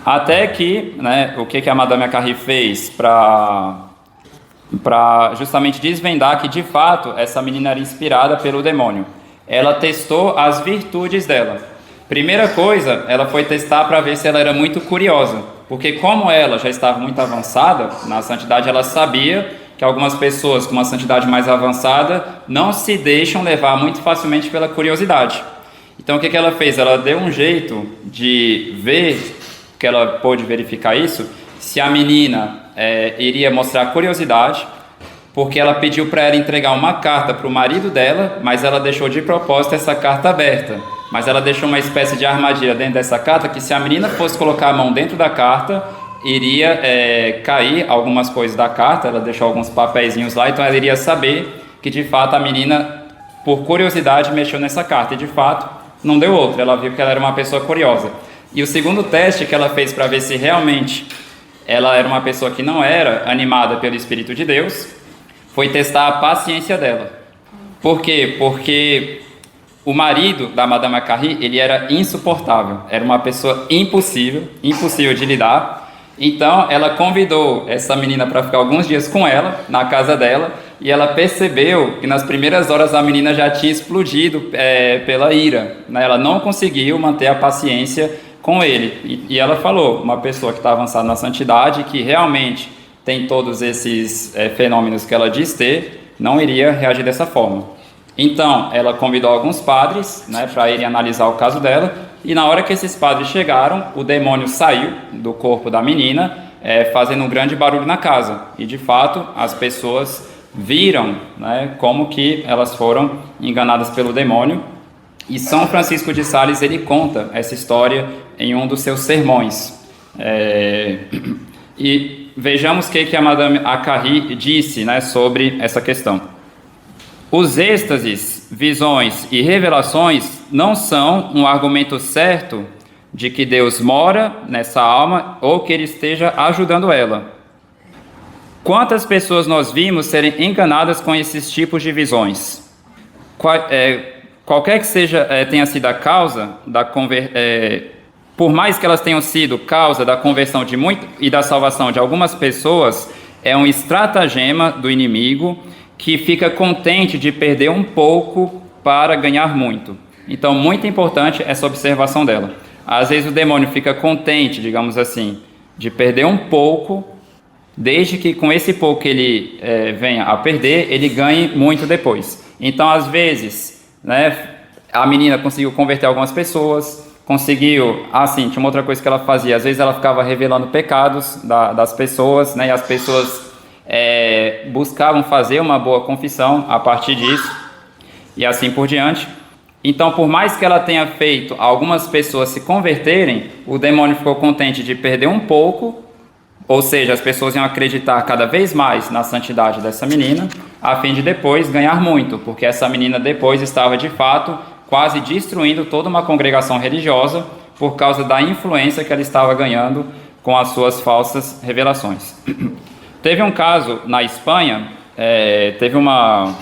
Até que, né, o que a Madame Acquarie fez para justamente desvendar que de fato essa menina era inspirada pelo demônio? Ela testou as virtudes dela. Primeira coisa, ela foi testar para ver se ela era muito curiosa, porque como ela já estava muito avançada na santidade, ela sabia que algumas pessoas com uma santidade mais avançada não se deixam levar muito facilmente pela curiosidade. Então o que ela fez? Ela deu um jeito de ver, que ela pôde verificar isso, se a menina iria mostrar curiosidade, porque ela pediu para ela entregar uma carta para o marido dela, mas ela deixou de propósito essa carta aberta. Mas ela deixou uma espécie de armadilha dentro dessa carta, que se a menina fosse colocar a mão dentro da carta, iria cair algumas coisas da carta. Ela deixou alguns papeizinhos lá, então ela iria saber que de fato a menina, por curiosidade, mexeu nessa carta. E de fato, não deu outra, ela viu que ela era uma pessoa curiosa. E o segundo teste que ela fez para ver se realmente ela era uma pessoa que não era animada pelo Espírito de Deus, foi testar a paciência dela. Por quê? Porque o marido da Madame Acquarie, ele era insuportável, era uma pessoa impossível de lidar. Então ela convidou essa menina para ficar alguns dias com ela, na casa dela, e ela percebeu que nas primeiras horas a menina já tinha explodido pela ira, né? Ela não conseguiu manter a paciência com ele. E ela falou, uma pessoa que está avançada na santidade, que realmente tem todos esses fenômenos que ela diz ter, não iria reagir dessa forma. Então, ela convidou alguns padres, né, para irem analisar o caso dela, e na hora que esses padres chegaram, o demônio saiu do corpo da menina, fazendo um grande barulho na casa. E, de fato, as pessoas viram, né, como que elas foram enganadas pelo demônio. E São Francisco de Sales, ele conta essa história em um dos seus sermões. E vejamos o que a Madame Acarri disse, né, sobre essa questão. Os êxtases, visões e revelações não são um argumento certo de que Deus mora nessa alma ou que Ele esteja ajudando ela. Quantas pessoas nós vimos serem enganadas com esses tipos de visões? Qualquer que tenha sido a causa por mais que elas tenham sido causa da conversão e da salvação de algumas pessoas, é um estratagema do inimigo que fica contente de perder um pouco para ganhar muito. Então, muito importante essa observação dela. Às vezes o demônio fica contente, digamos assim, de perder um pouco, desde que com esse pouco que ele venha a perder, ele ganhe muito depois. Então, às vezes, né, a menina conseguiu converter algumas pessoas, tinha uma outra coisa que ela fazia, às vezes ela ficava revelando pecados das pessoas, né, e as pessoas buscavam fazer uma boa confissão a partir disso, e assim por diante. Então, por mais que ela tenha feito algumas pessoas se converterem, o demônio ficou contente de perder um pouco, ou seja, as pessoas iam acreditar cada vez mais na santidade dessa menina, a fim de depois ganhar muito, porque essa menina depois estava de fato quase destruindo toda uma congregação religiosa por causa da influência que ela estava ganhando com as suas falsas revelações. Teve um caso na Espanha, teve uma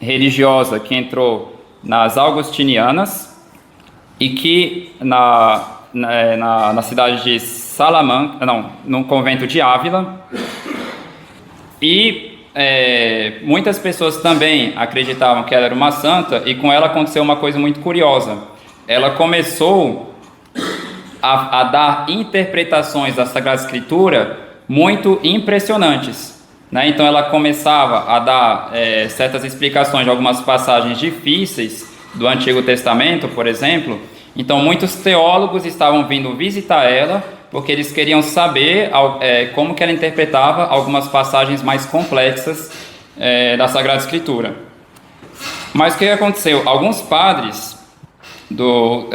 religiosa que entrou nas Augustinianas e que na cidade de Salamanca, no convento de Ávila, e muitas pessoas também acreditavam que ela era uma santa, e com ela aconteceu uma coisa muito curiosa. Ela começou a dar interpretações da Sagrada Escritura muito impressionantes, né? Então ela começava a dar certas explicações de algumas passagens difíceis do Antigo Testamento, por exemplo. Então muitos teólogos estavam vindo visitar ela, porque eles queriam saber como que ela interpretava algumas passagens mais complexas da Sagrada Escritura. Mas o que aconteceu? Alguns padres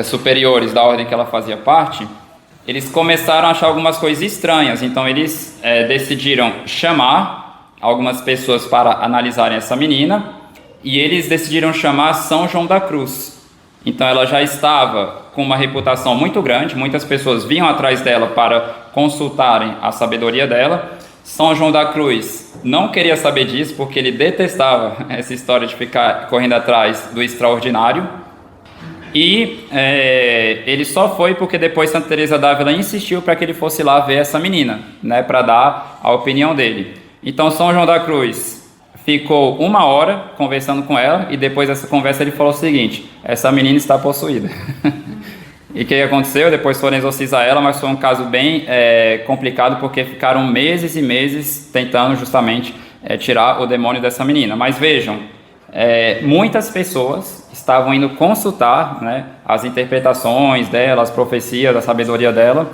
superiores da ordem que ela fazia parte, eles começaram a achar algumas coisas estranhas. Então eles decidiram chamar algumas pessoas para analisarem essa menina, e eles decidiram chamar São João da Cruz. Então ela já estava com uma reputação muito grande, muitas pessoas vinham atrás dela para consultarem a sabedoria dela. São João da Cruz não queria saber disso, porque ele detestava essa história de ficar correndo atrás do extraordinário. E ele só foi porque depois Santa Teresa d'Ávila insistiu para que ele fosse lá ver essa menina, né, para dar a opinião dele. Então São João da Cruz ficou 1 hora conversando com ela, e depois dessa conversa ele falou o seguinte: essa menina está possuída. E o que aconteceu? Depois foram exorcizar ela, mas foi um caso bem complicado, porque ficaram meses e meses tentando justamente tirar o demônio dessa menina. Mas vejam, muitas pessoas estavam indo consultar, né, as interpretações dela, as profecias, a sabedoria dela,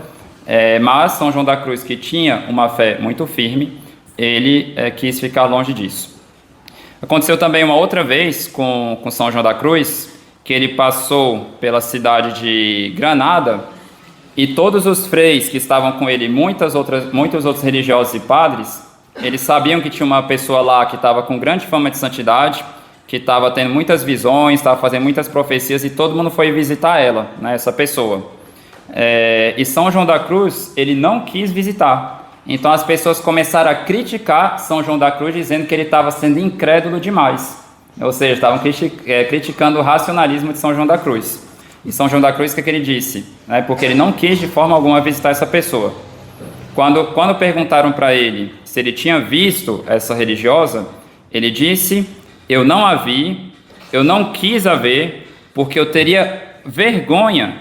mas São João da Cruz, que tinha uma fé muito firme, ele quis ficar longe disso. Aconteceu também uma outra vez com São João da Cruz, que ele passou pela cidade de Granada, e todos os freis que estavam com ele, muitos outros religiosos e padres, eles sabiam que tinha uma pessoa lá que estava com grande fama de santidade, que estava tendo muitas visões, estava fazendo muitas profecias, e todo mundo foi visitar ela, né, essa pessoa. E São João da Cruz, ele não quis visitar. Então as pessoas começaram a criticar São João da Cruz, dizendo que ele estava sendo incrédulo demais. Ou seja, estavam criticando o racionalismo de São João da Cruz. E São João da Cruz, o que ele disse? Porque ele não quis de forma alguma visitar essa pessoa. Quando perguntaram para ele se ele tinha visto essa religiosa, Ele disse: eu não a vi, eu não quis a ver, porque eu teria vergonha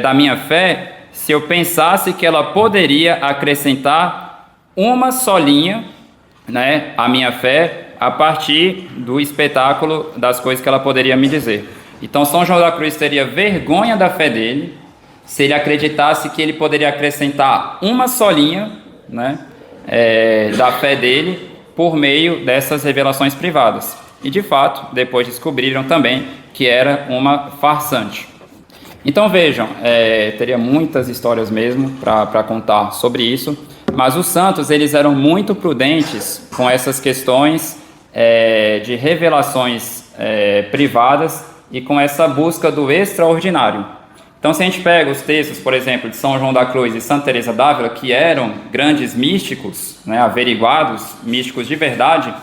da minha fé se eu pensasse que ela poderia acrescentar uma só linha, né, à minha fé, a partir do espetáculo das coisas que ela poderia me dizer. Então São João da Cruz teria vergonha da fé dele se ele acreditasse que ele poderia acrescentar uma só linha, né, da fé dele por meio dessas revelações privadas. E de fato, depois descobriram também que era uma farsante. Então vejam, teria muitas histórias mesmo para contar sobre isso, mas os santos eles eram muito prudentes com essas questões de revelações privadas e com essa busca do extraordinário. Então, se a gente pega os textos, por exemplo, de São João da Cruz e Santa Teresa d'Ávila, que eram grandes místicos, né, averiguados, místicos de verdade,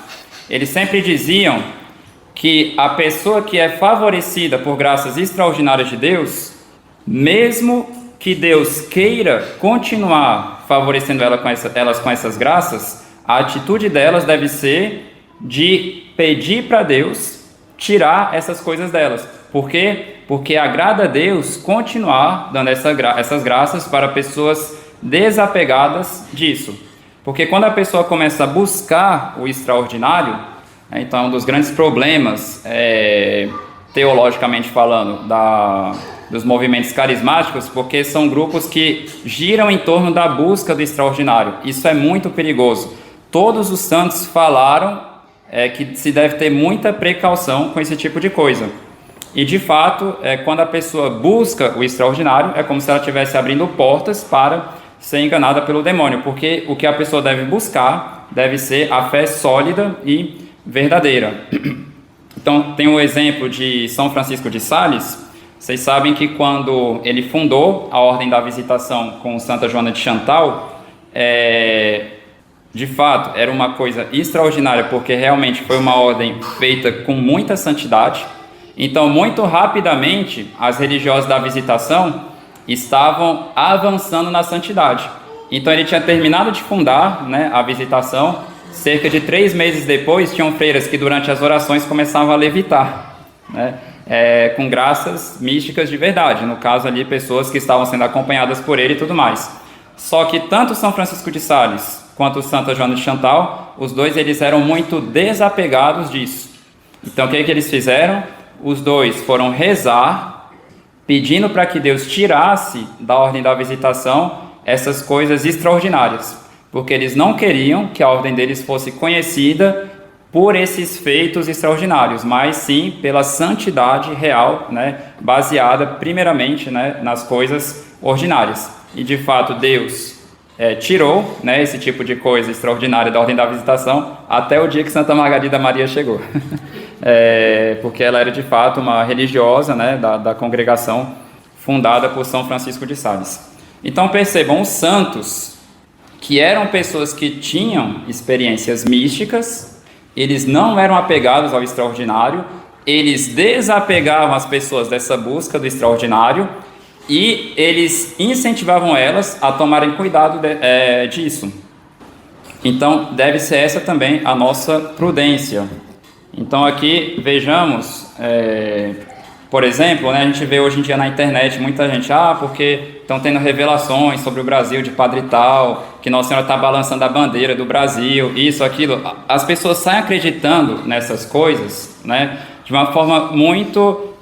eles sempre diziam que a pessoa que é favorecida por graças extraordinárias de Deus, mesmo que Deus queira continuar favorecendo elas com essas graças, a atitude delas deve ser de pedir para Deus tirar essas coisas delas. Por quê? Porque agrada a Deus continuar dando essas graças para pessoas desapegadas disso. Porque quando a pessoa começa a buscar o extraordinário, então um dos grandes problemas, teologicamente falando, dos movimentos carismáticos, porque são grupos que giram em torno da busca do extraordinário. Isso é muito perigoso. Todos os santos falaram que se deve ter muita precaução com esse tipo de coisa. E de fato, quando a pessoa busca o extraordinário, é como se ela estivesse abrindo portas para ser enganada pelo demônio, porque o que a pessoa deve buscar deve ser a fé sólida e verdadeira. Então, tem o exemplo de São Francisco de Sales. Vocês sabem que quando ele fundou a Ordem da Visitação com Santa Joana de Chantal, de fato, era uma coisa extraordinária, porque realmente foi uma ordem feita com muita santidade. Então, muito rapidamente, as religiosas da Visitação estavam avançando na santidade. Então, ele tinha terminado de fundar, né, a Visitação. Cerca de 3 meses depois, tinham freiras que durante as orações começavam a levitar, né, com graças místicas de verdade. No caso ali, pessoas que estavam sendo acompanhadas por ele e tudo mais. Só que tanto São Francisco de Sales quanto Santa Joana de Chantal, os dois eles eram muito desapegados disso. Então, o que eles fizeram? Os dois foram rezar, pedindo para que Deus tirasse da Ordem da Visitação essas coisas extraordinárias, porque eles não queriam que a ordem deles fosse conhecida por esses feitos extraordinários, mas sim pela santidade real, né, baseada primeiramente, né, nas coisas ordinárias. E de fato Deus tirou, né, esse tipo de coisa extraordinária da Ordem da Visitação até o dia que Santa Margarida Maria chegou. Porque ela era de fato uma religiosa, né, da congregação fundada por São Francisco de Sales. Então percebam, os santos, que eram pessoas que tinham experiências místicas, eles não eram apegados ao extraordinário, eles desapegavam as pessoas dessa busca do extraordinário e eles incentivavam elas a tomarem cuidado disso. Então deve ser essa também a nossa prudência. Então aqui vejamos, por exemplo, né, a gente vê hoje em dia na internet muita gente, porque estão tendo revelações sobre o Brasil de padre tal, que Nossa Senhora está balançando a bandeira do Brasil, isso, aquilo. As pessoas saem acreditando nessas coisas, né, de uma forma muito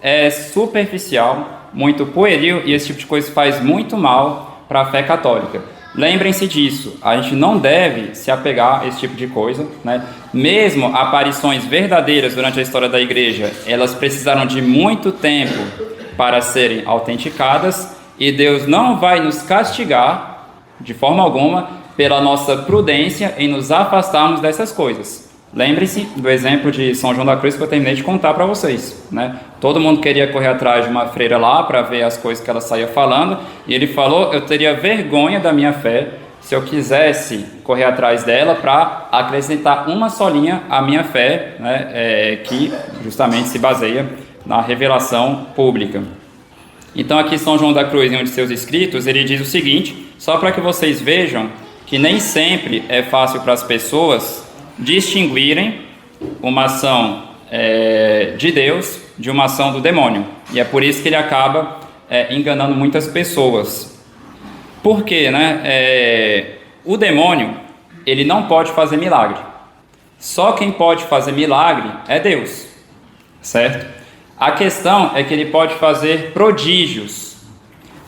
superficial, muito pueril, e esse tipo de coisa faz muito mal para a fé católica. Lembrem-se disso, a gente não deve se apegar a esse tipo de coisa, né? Mesmo aparições verdadeiras durante a história da igreja, elas precisaram de muito tempo para serem autenticadas, e Deus não vai nos castigar, de forma alguma, pela nossa prudência em nos afastarmos dessas coisas. Lembre-se do exemplo de São João da Cruz que eu terminei de contar para vocês, né? Todo mundo queria correr atrás de uma freira lá para ver as coisas que ela saía falando, e ele falou: eu teria vergonha da minha fé se eu quisesse correr atrás dela para acrescentar uma só linha à minha fé, né, que justamente se baseia na revelação pública. Então aqui São João da Cruz, em um de seus escritos, ele diz o seguinte, só para que vocês vejam que nem sempre é fácil para as pessoas distinguirem uma ação de Deus de uma ação do demônio. E é por isso que ele acaba enganando muitas pessoas. Por quê, né? O demônio, ele não pode fazer milagre. Só quem pode fazer milagre é Deus, certo? A questão é que ele pode fazer prodígios.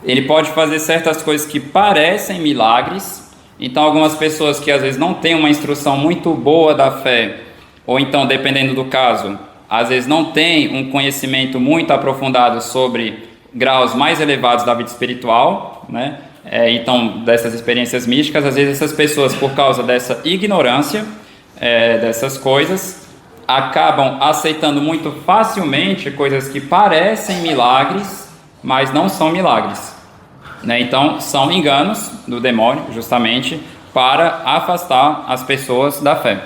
Ele pode fazer certas coisas que parecem milagres. Então, algumas pessoas que às vezes não têm uma instrução muito boa da fé, ou então, dependendo do caso, às vezes não têm um conhecimento muito aprofundado sobre graus mais elevados da vida espiritual, né? Então, dessas experiências místicas, às vezes essas pessoas, por causa dessa ignorância dessas coisas, acabam aceitando muito facilmente coisas que parecem milagres, mas não são milagres, né? Então, são enganos do demônio, justamente, para afastar as pessoas da fé.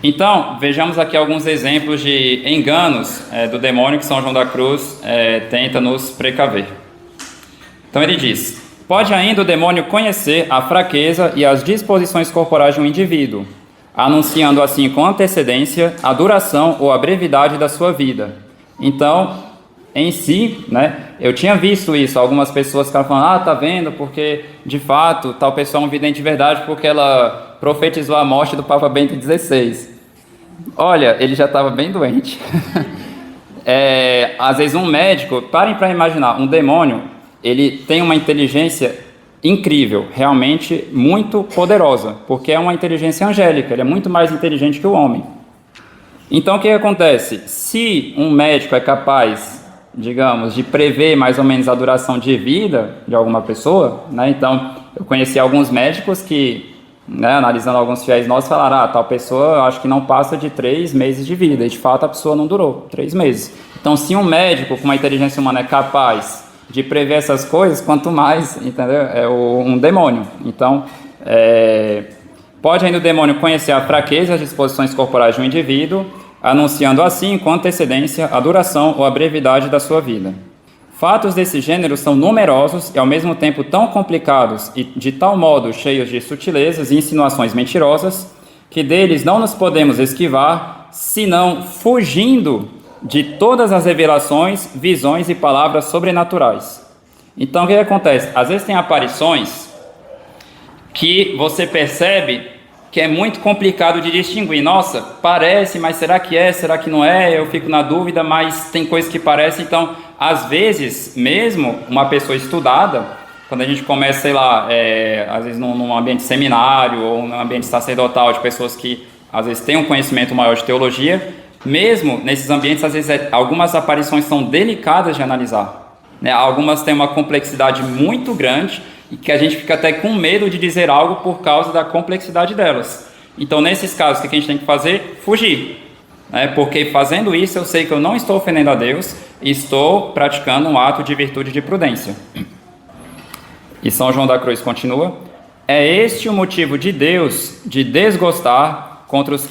Então, vejamos aqui alguns exemplos de enganos do demônio que São João da Cruz tenta nos precaver. Então ele diz: pode ainda o demônio conhecer a fraqueza e as disposições corporais de um indivíduo, anunciando assim com antecedência a duração ou a brevidade da sua vida. Então, em si, né, eu tinha visto isso, algumas pessoas ficaram falando, tá vendo, porque de fato tal pessoa é um vidente de verdade porque ela profetizou a morte do Papa Bento XVI. Olha, ele já estava bem doente. Às vezes um médico, parem para imaginar, um demônio, ele tem uma inteligência incrível, realmente muito poderosa, porque é uma inteligência angélica, ele é muito mais inteligente que o homem. Então o que acontece? Se um médico é capaz, digamos, de prever mais ou menos a duração de vida de alguma pessoa, né? Então eu conheci alguns médicos que, né, analisando alguns fiéis nossos, falaram, tal pessoa eu acho que não passa de 3 meses de vida, e de fato a pessoa não durou 3 meses. Então se um médico com uma inteligência humana é capaz de prever essas coisas, quanto mais, entendeu? Um demônio. Então, pode ainda o demônio conhecer a fraqueza e as disposições corporais de um indivíduo, anunciando assim, com antecedência, a duração ou a brevidade da sua vida. Fatos desse gênero são numerosos e, ao mesmo tempo, tão complicados e, de tal modo, cheios de sutilezas e insinuações mentirosas, que deles não nos podemos esquivar, senão fugindo de todas as revelações, visões e palavras sobrenaturais. Então, o que acontece? Às vezes tem aparições que você percebe que é muito complicado de distinguir. Nossa, parece, mas será que é? Será que não é? Eu fico na dúvida, mas tem coisas que parecem. Então, às vezes, mesmo uma pessoa estudada, quando a gente começa, sei lá, às vezes num ambiente seminário ou num ambiente sacerdotal de pessoas que às vezes têm um conhecimento maior de teologia, mesmo nesses ambientes, às vezes algumas aparições são delicadas de analisar, né? Algumas têm uma complexidade muito grande e que a gente fica até com medo de dizer algo por causa da complexidade delas. Então, nesses casos, o que a gente tem que fazer? Fugir, né? Porque fazendo isso eu sei que eu não estou ofendendo a Deus e estou praticando um ato de virtude e de prudência. E São João da Cruz continua: é este o motivo de Deus de desgostar contra os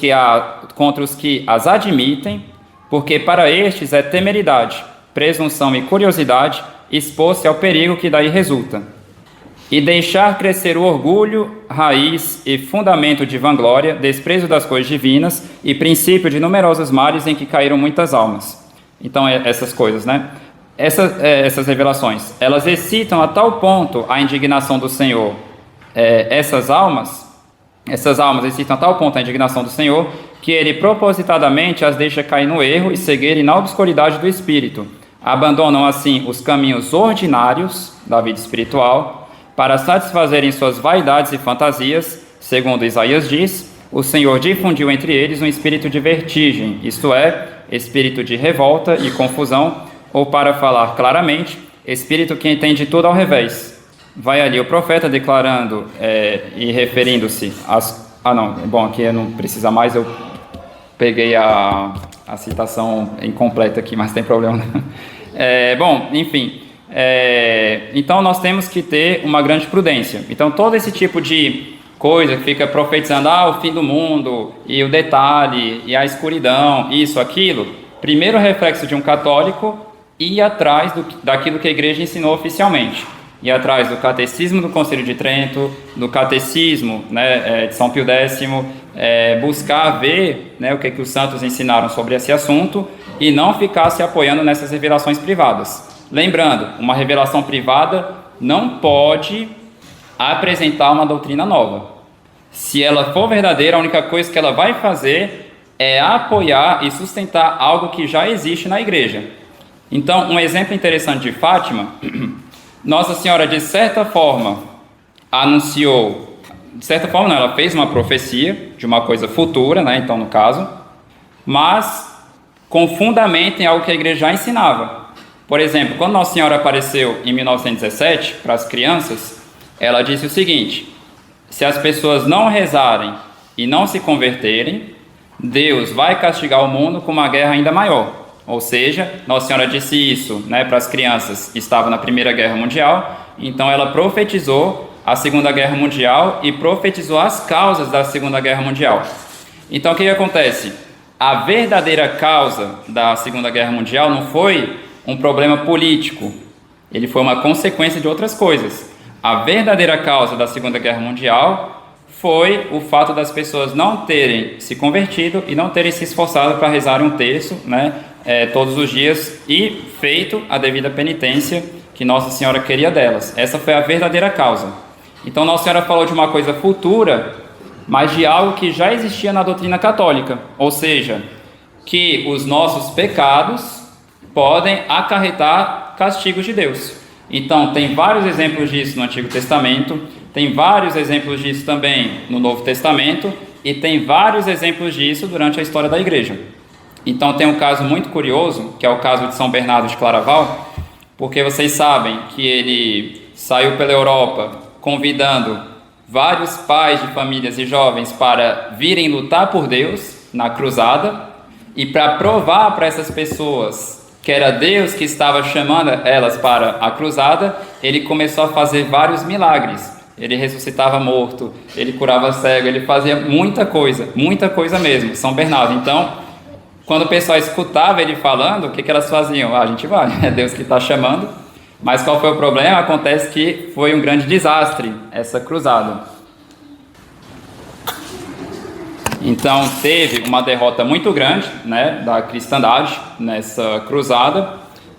que as admitem, porque para estes é temeridade, presunção e curiosidade expor-se ao perigo que daí resulta, e deixar crescer o orgulho, raiz e fundamento de vanglória, desprezo das coisas divinas e princípio de numerosos males em que caíram muitas almas. Então, essas coisas, né? Essas revelações, elas excitam a tal ponto a indignação do Senhor. Essas almas excitam a tal ponto a indignação do Senhor, que ele propositadamente as deixa cair no erro e seguirem na obscuridade do espírito. Abandonam assim os caminhos ordinários da vida espiritual para satisfazerem suas vaidades e fantasias. Segundo Isaías diz, o Senhor difundiu entre eles um espírito de vertigem, isto é, espírito de revolta e confusão, ou para falar claramente, espírito que entende tudo ao revés. Vai ali o profeta declarando e referindo-se às... aqui não precisa mais, eu peguei a citação incompleta aqui, mas tem problema não. Então nós temos que ter uma grande prudência. Então todo esse tipo de coisa que fica profetizando, o fim do mundo, e o detalhe, e a escuridão, isso, aquilo, primeiro reflexo de um católico ir atrás daquilo que a igreja ensinou oficialmente. ir atrás do Catecismo do Concílio de Trento, do Catecismo, né, de São Pio X, buscar ver, né, o que os santos ensinaram sobre esse assunto e não ficar se apoiando nessas revelações privadas. Lembrando, uma revelação privada não pode apresentar uma doutrina nova. Se ela for verdadeira, a única coisa que ela vai fazer é apoiar e sustentar algo que já existe na igreja. Então, um exemplo interessante de Fátima, Nossa Senhora, de certa forma, anunciou, de certa forma não, ela fez uma profecia de uma coisa futura, né, então no caso, mas com fundamento em algo que a igreja já ensinava. Por exemplo, quando Nossa Senhora apareceu em 1917 para as crianças, ela disse o seguinte: se as pessoas não rezarem e não se converterem, Deus vai castigar o mundo com uma guerra ainda maior. Ou seja, Nossa Senhora disse isso, né, para as crianças, estava na Primeira Guerra Mundial, então ela profetizou a Segunda Guerra Mundial e profetizou as causas da Segunda Guerra Mundial. Então o que acontece? A verdadeira causa da Segunda Guerra Mundial não foi um problema político, ele foi uma consequência de outras coisas. A verdadeira causa da Segunda Guerra Mundial foi o fato das pessoas não terem se convertido e não terem se esforçado para rezar um terço, né, todos os dias e feito a devida penitência que Nossa Senhora queria delas. Essa foi a verdadeira causa. Então Nossa Senhora falou de uma coisa futura, mas de algo que já existia na doutrina católica, ou seja, que os nossos pecados podem acarretar castigos de Deus. Então, tem vários exemplos disso no Antigo Testamento, tem vários exemplos disso também no Novo Testamento, e tem vários exemplos disso durante a história da Igreja. Então, tem um caso muito curioso, que é o caso de São Bernardo de Claraval, porque vocês sabem que ele saiu pela Europa convidando vários pais de famílias e jovens para virem lutar por Deus na cruzada, e para provar para essas pessoas que era Deus que estava chamando elas para a cruzada, ele começou a fazer vários milagres. Ele ressuscitava morto, ele curava cego, ele fazia muita coisa mesmo, São Bernardo. Então, quando o pessoal escutava ele falando, o que elas faziam? A gente vai, é Deus que está chamando. Mas qual foi o problema? Acontece que foi um grande desastre essa cruzada. Então teve uma derrota muito grande, né, da cristandade nessa cruzada.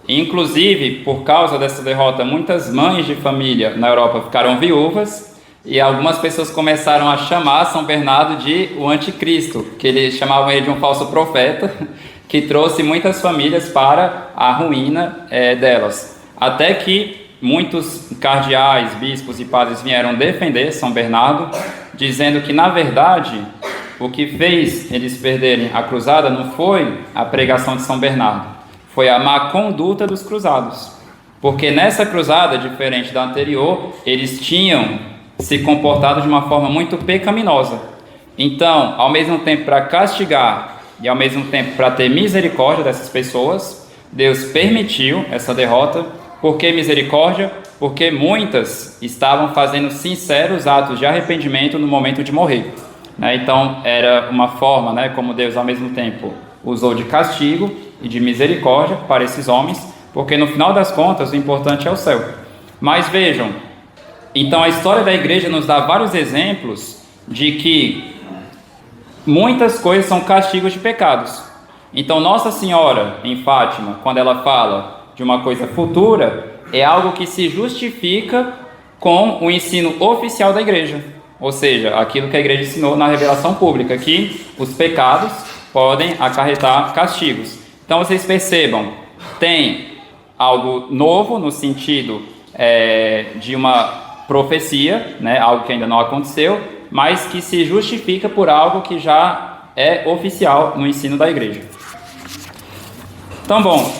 Inclusive, por causa dessa derrota, muitas mães de família na Europa ficaram viúvas e algumas pessoas começaram a chamar São Bernardo de o anticristo, que eles chamavam ele de um falso profeta, que trouxe muitas famílias para a ruína delas. Até que muitos cardeais, bispos e padres vieram defender São Bernardo, dizendo que, na verdade, o que fez eles perderem a cruzada não foi a pregação de São Bernardo, foi a má conduta dos cruzados. Porque nessa cruzada, diferente da anterior, eles tinham se comportado de uma forma muito pecaminosa. Então, ao mesmo tempo para castigar e ao mesmo tempo para ter misericórdia dessas pessoas, Deus permitiu essa derrota. Por que misericórdia? Porque muitas estavam fazendo sinceros atos de arrependimento no momento de morrer. Então era uma forma, né, como Deus ao mesmo tempo usou de castigo e de misericórdia para esses homens, porque no final das contas o importante é o céu. Mas vejam, então a história da igreja nos dá vários exemplos de que muitas coisas são castigos de pecados. Então Nossa Senhora em Fátima, quando ela fala de uma coisa futura, é algo que se justifica com o ensino oficial da igreja. Ou seja, aquilo que a igreja ensinou na revelação pública, que os pecados podem acarretar castigos. Então vocês percebam, tem algo novo no sentido de uma profecia, né, algo que ainda não aconteceu, mas que se justifica por algo que já é oficial no ensino da igreja. Então, bom,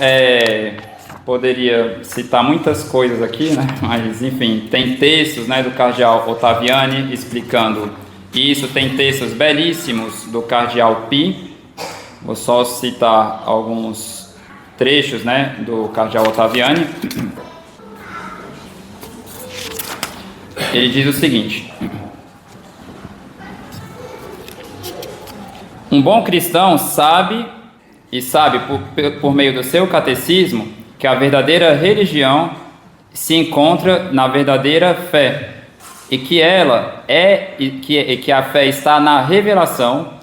poderia citar muitas coisas aqui, né? Mas enfim, tem textos, né, do cardeal Ottaviani explicando isso, tem textos belíssimos do cardeal Pi. Vou só citar alguns trechos, né, do cardeal Ottaviani. Ele diz o seguinte: um bom cristão sabe por meio do seu catecismo que a verdadeira religião se encontra na verdadeira fé, e que a fé está na revelação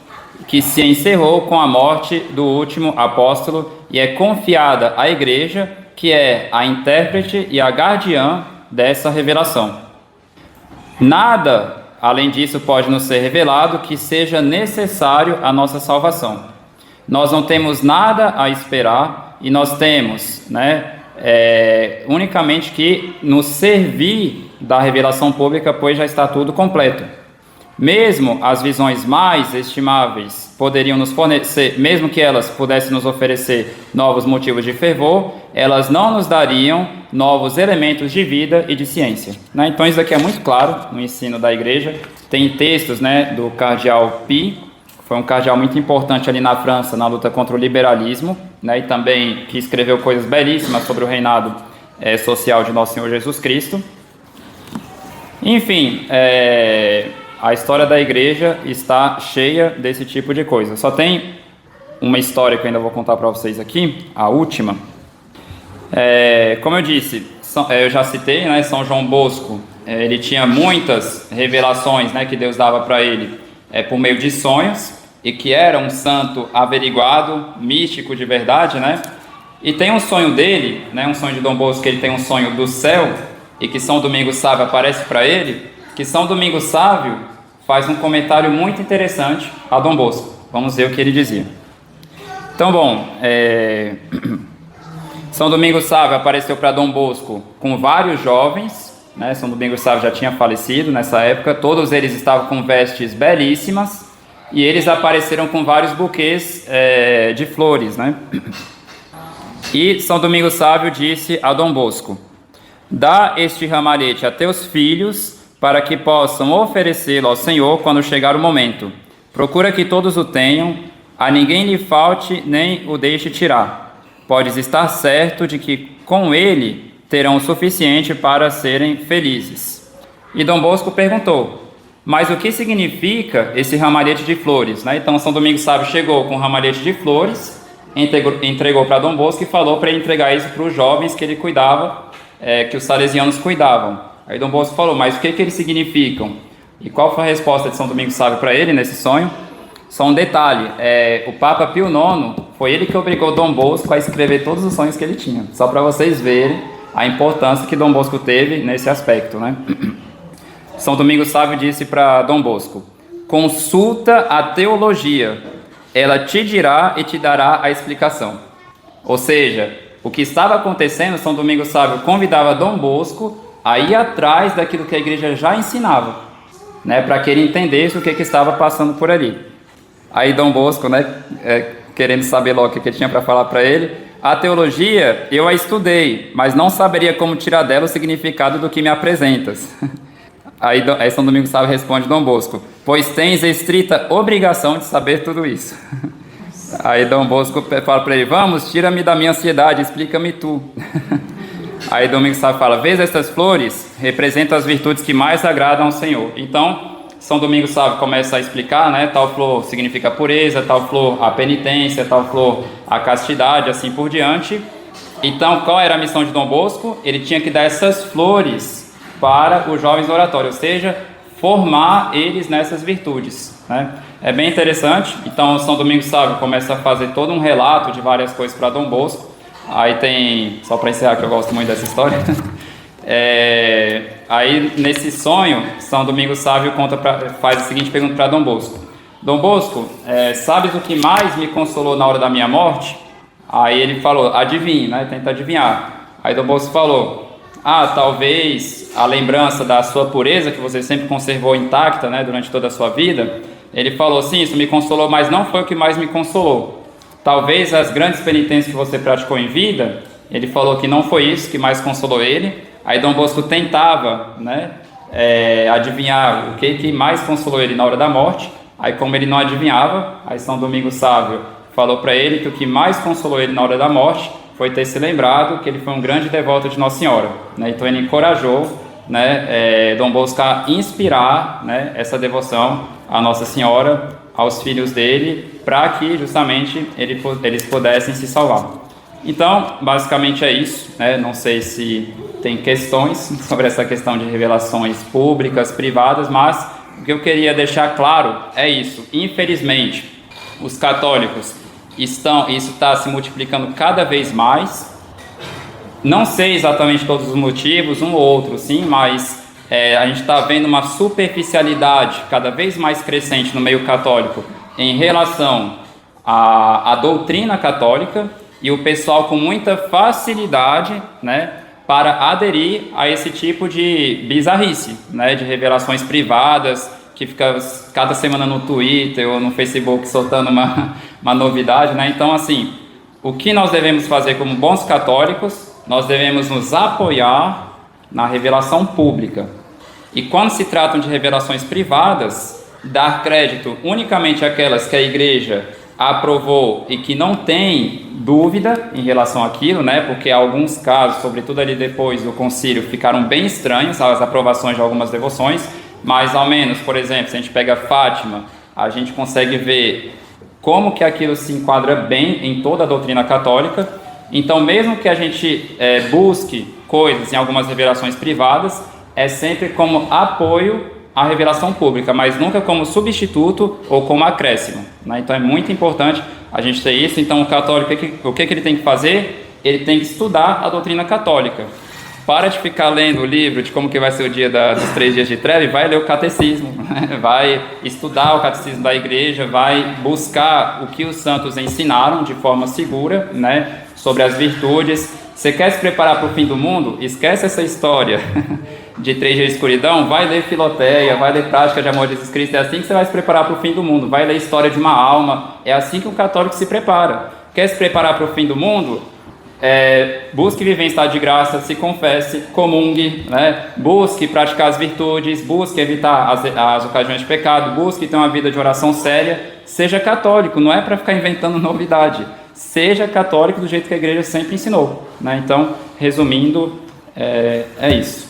que se encerrou com a morte do último apóstolo e é confiada à igreja, que é a intérprete e a guardiã dessa revelação. Nada, além disso, pode nos ser revelado que seja necessário à nossa salvação. Nós não temos nada a esperar e nós temos, unicamente que nos servir da revelação pública, pois já está tudo completo. Mesmo as visões mais estimáveis poderiam nos fornecer, mesmo que elas pudessem nos oferecer novos motivos de fervor, elas não nos dariam novos elementos de vida e de ciência. Então isso aqui é muito claro no ensino da igreja. Tem textos do cardeal Pie, que foi um cardeal muito importante ali na França na luta contra o liberalismo, e também que escreveu coisas belíssimas sobre o reinado social de Nosso Senhor Jesus Cristo. Enfim, a história da igreja está cheia desse tipo de coisa. Só tem uma história que eu ainda vou contar para vocês aqui, a última. Como eu disse, eu já citei, São João Bosco, ele tinha muitas revelações que Deus dava para ele por meio de sonhos, e que era um santo averiguado, místico de verdade, E tem um sonho dele, um sonho de Dom Bosco, que ele tem um sonho do céu, e que São Domingos Sávio aparece para ele, que São Domingos Sávio faz um comentário muito interessante a Dom Bosco. Vamos ver o que ele dizia. Então, São Domingos Sávio apareceu para Dom Bosco com vários jovens, São Domingos Sávio já tinha falecido nessa época, todos eles estavam com vestes belíssimas, e eles apareceram com vários buquês de flores, E São Domingos Sávio disse a Dom Bosco: dá este ramalhete a teus filhos, para que possam oferecê-lo ao Senhor quando chegar o momento. Procura que todos o tenham, a ninguém lhe falte, nem o deixe tirar. Podes estar certo de que com ele terão o suficiente para serem felizes. E Dom Bosco perguntou: mas o que significa esse ramalhete de flores? Então São Domingos Sávio chegou com um ramalhete de flores, entregou para Dom Bosco e falou para ele entregar isso para os jovens que ele cuidava, que os salesianos cuidavam. Aí Dom Bosco falou: mas o que eles significam? E qual foi a resposta de São Domingos Sávio para ele nesse sonho? Só um detalhe, o Papa Pio IX, foi ele que obrigou Dom Bosco a escrever todos os sonhos que ele tinha, só para vocês verem a importância que Dom Bosco teve nesse aspecto, São Domingos Sávio disse para Dom Bosco: consulta a teologia, ela te dirá e te dará a explicação. Ou seja, o que estava acontecendo, São Domingos Sávio convidava Dom Bosco a ir atrás daquilo que a igreja já ensinava, para que ele entendesse o que estava passando por ali. Aí Dom Bosco, querendo saber logo o que ele tinha para falar para ele: a teologia eu a estudei, mas não saberia como tirar dela o significado do que me apresentas. Aí São Domingos Sávio responde Dom Bosco: pois tens estrita obrigação de saber tudo isso. Aí Dom Bosco fala para ele: vamos, tira-me da minha ansiedade, explica-me tu. Aí Domingos Sávio fala: vês estas flores? Representam as virtudes que mais agradam ao Senhor. Então, São Domingos Sávio começa a explicar, tal flor significa pureza, tal flor a penitência, tal flor a castidade, assim por diante. Então, qual era a missão de Dom Bosco? Ele tinha que dar essas flores para os jovens do oratório, ou seja, formar eles nessas virtudes, É bem interessante. Então, São Domingos Sávio começa a fazer todo um relato de várias coisas para Dom Bosco. Aí tem, só para encerrar que eu gosto muito dessa história, aí nesse sonho, São Domingos Sávio faz a seguinte pergunta para Dom Bosco: Dom Bosco, sabes o que mais me consolou na hora da minha morte? Aí ele falou: adivinhe, tenta adivinhar. Aí Dom Bosco falou: talvez a lembrança da sua pureza, que você sempre conservou intacta, durante toda a sua vida. Ele falou: sim, isso me consolou, mas não foi o que mais me consolou. Talvez as grandes penitências que você praticou em vida. Ele falou que não foi isso que mais consolou ele. Aí Dom Bosco tentava, adivinhar o que mais consolou ele na hora da morte. Aí, como ele não adivinhava, aí São Domingos Sávio falou para ele que o que mais consolou ele na hora da morte foi ter se lembrado que ele foi um grande devoto de Nossa Senhora, Então ele encorajou, Dom Bosco a inspirar, essa devoção à Nossa Senhora, aos filhos dele, para que justamente eles pudessem se salvar. Então, basicamente é isso, né? Não sei se tem questões sobre essa questão de revelações públicas, privadas, mas o que eu queria deixar claro é isso. Infelizmente, os católicos isso está se multiplicando cada vez mais. Não sei exatamente todos os motivos, um ou outro sim, mas a gente está vendo uma superficialidade cada vez mais crescente no meio católico em relação à doutrina católica, e o pessoal com muita facilidade, né, para aderir a esse tipo de bizarrice, né, de revelações privadas, que fica cada semana no Twitter ou no Facebook soltando uma novidade, né? Então, assim, o que nós devemos fazer como bons católicos? Nós devemos nos apoiar na revelação pública. E quando se tratam de revelações privadas, dar crédito unicamente àquelas que a igreja aprovou e que não tem dúvida em relação àquilo, né? Porque alguns casos, sobretudo ali depois do concílio, ficaram bem estranhos as aprovações de algumas devoções, mas ao menos, por exemplo, se a gente pega Fátima, a gente consegue ver como que aquilo se enquadra bem em toda a doutrina católica. Então, mesmo que a gente busque coisas em algumas revelações privadas, é sempre como apoio à revelação pública, mas nunca como substituto ou como acréscimo, né? Então é muito importante a gente ter isso. Então o católico, o que ele tem que fazer? Ele tem que estudar a doutrina católica. Para de ficar lendo o livro de como que vai ser o dia dos 3 dias de treva, e vai ler o catecismo, né? Vai estudar o catecismo da igreja, vai buscar o que os santos ensinaram de forma segura, né, sobre as virtudes. Você quer se preparar para o fim do mundo? Esquece essa história de 3 dias de escuridão, vai ler Filoteia, vai ler Prática de Amor de Jesus Cristo. É assim que você vai se preparar para o fim do mundo. Vai ler História de uma Alma. É assim que um católico se prepara. Quer se preparar para o fim do mundo? Busque viver em estado de graça, se confesse, comungue, né? Busque praticar as virtudes, busque evitar as ocasiões de pecado, busque ter uma vida de oração séria. Seja católico, não é para ficar inventando novidade. Seja católico do jeito que a igreja sempre ensinou, né? Então, resumindo, é isso.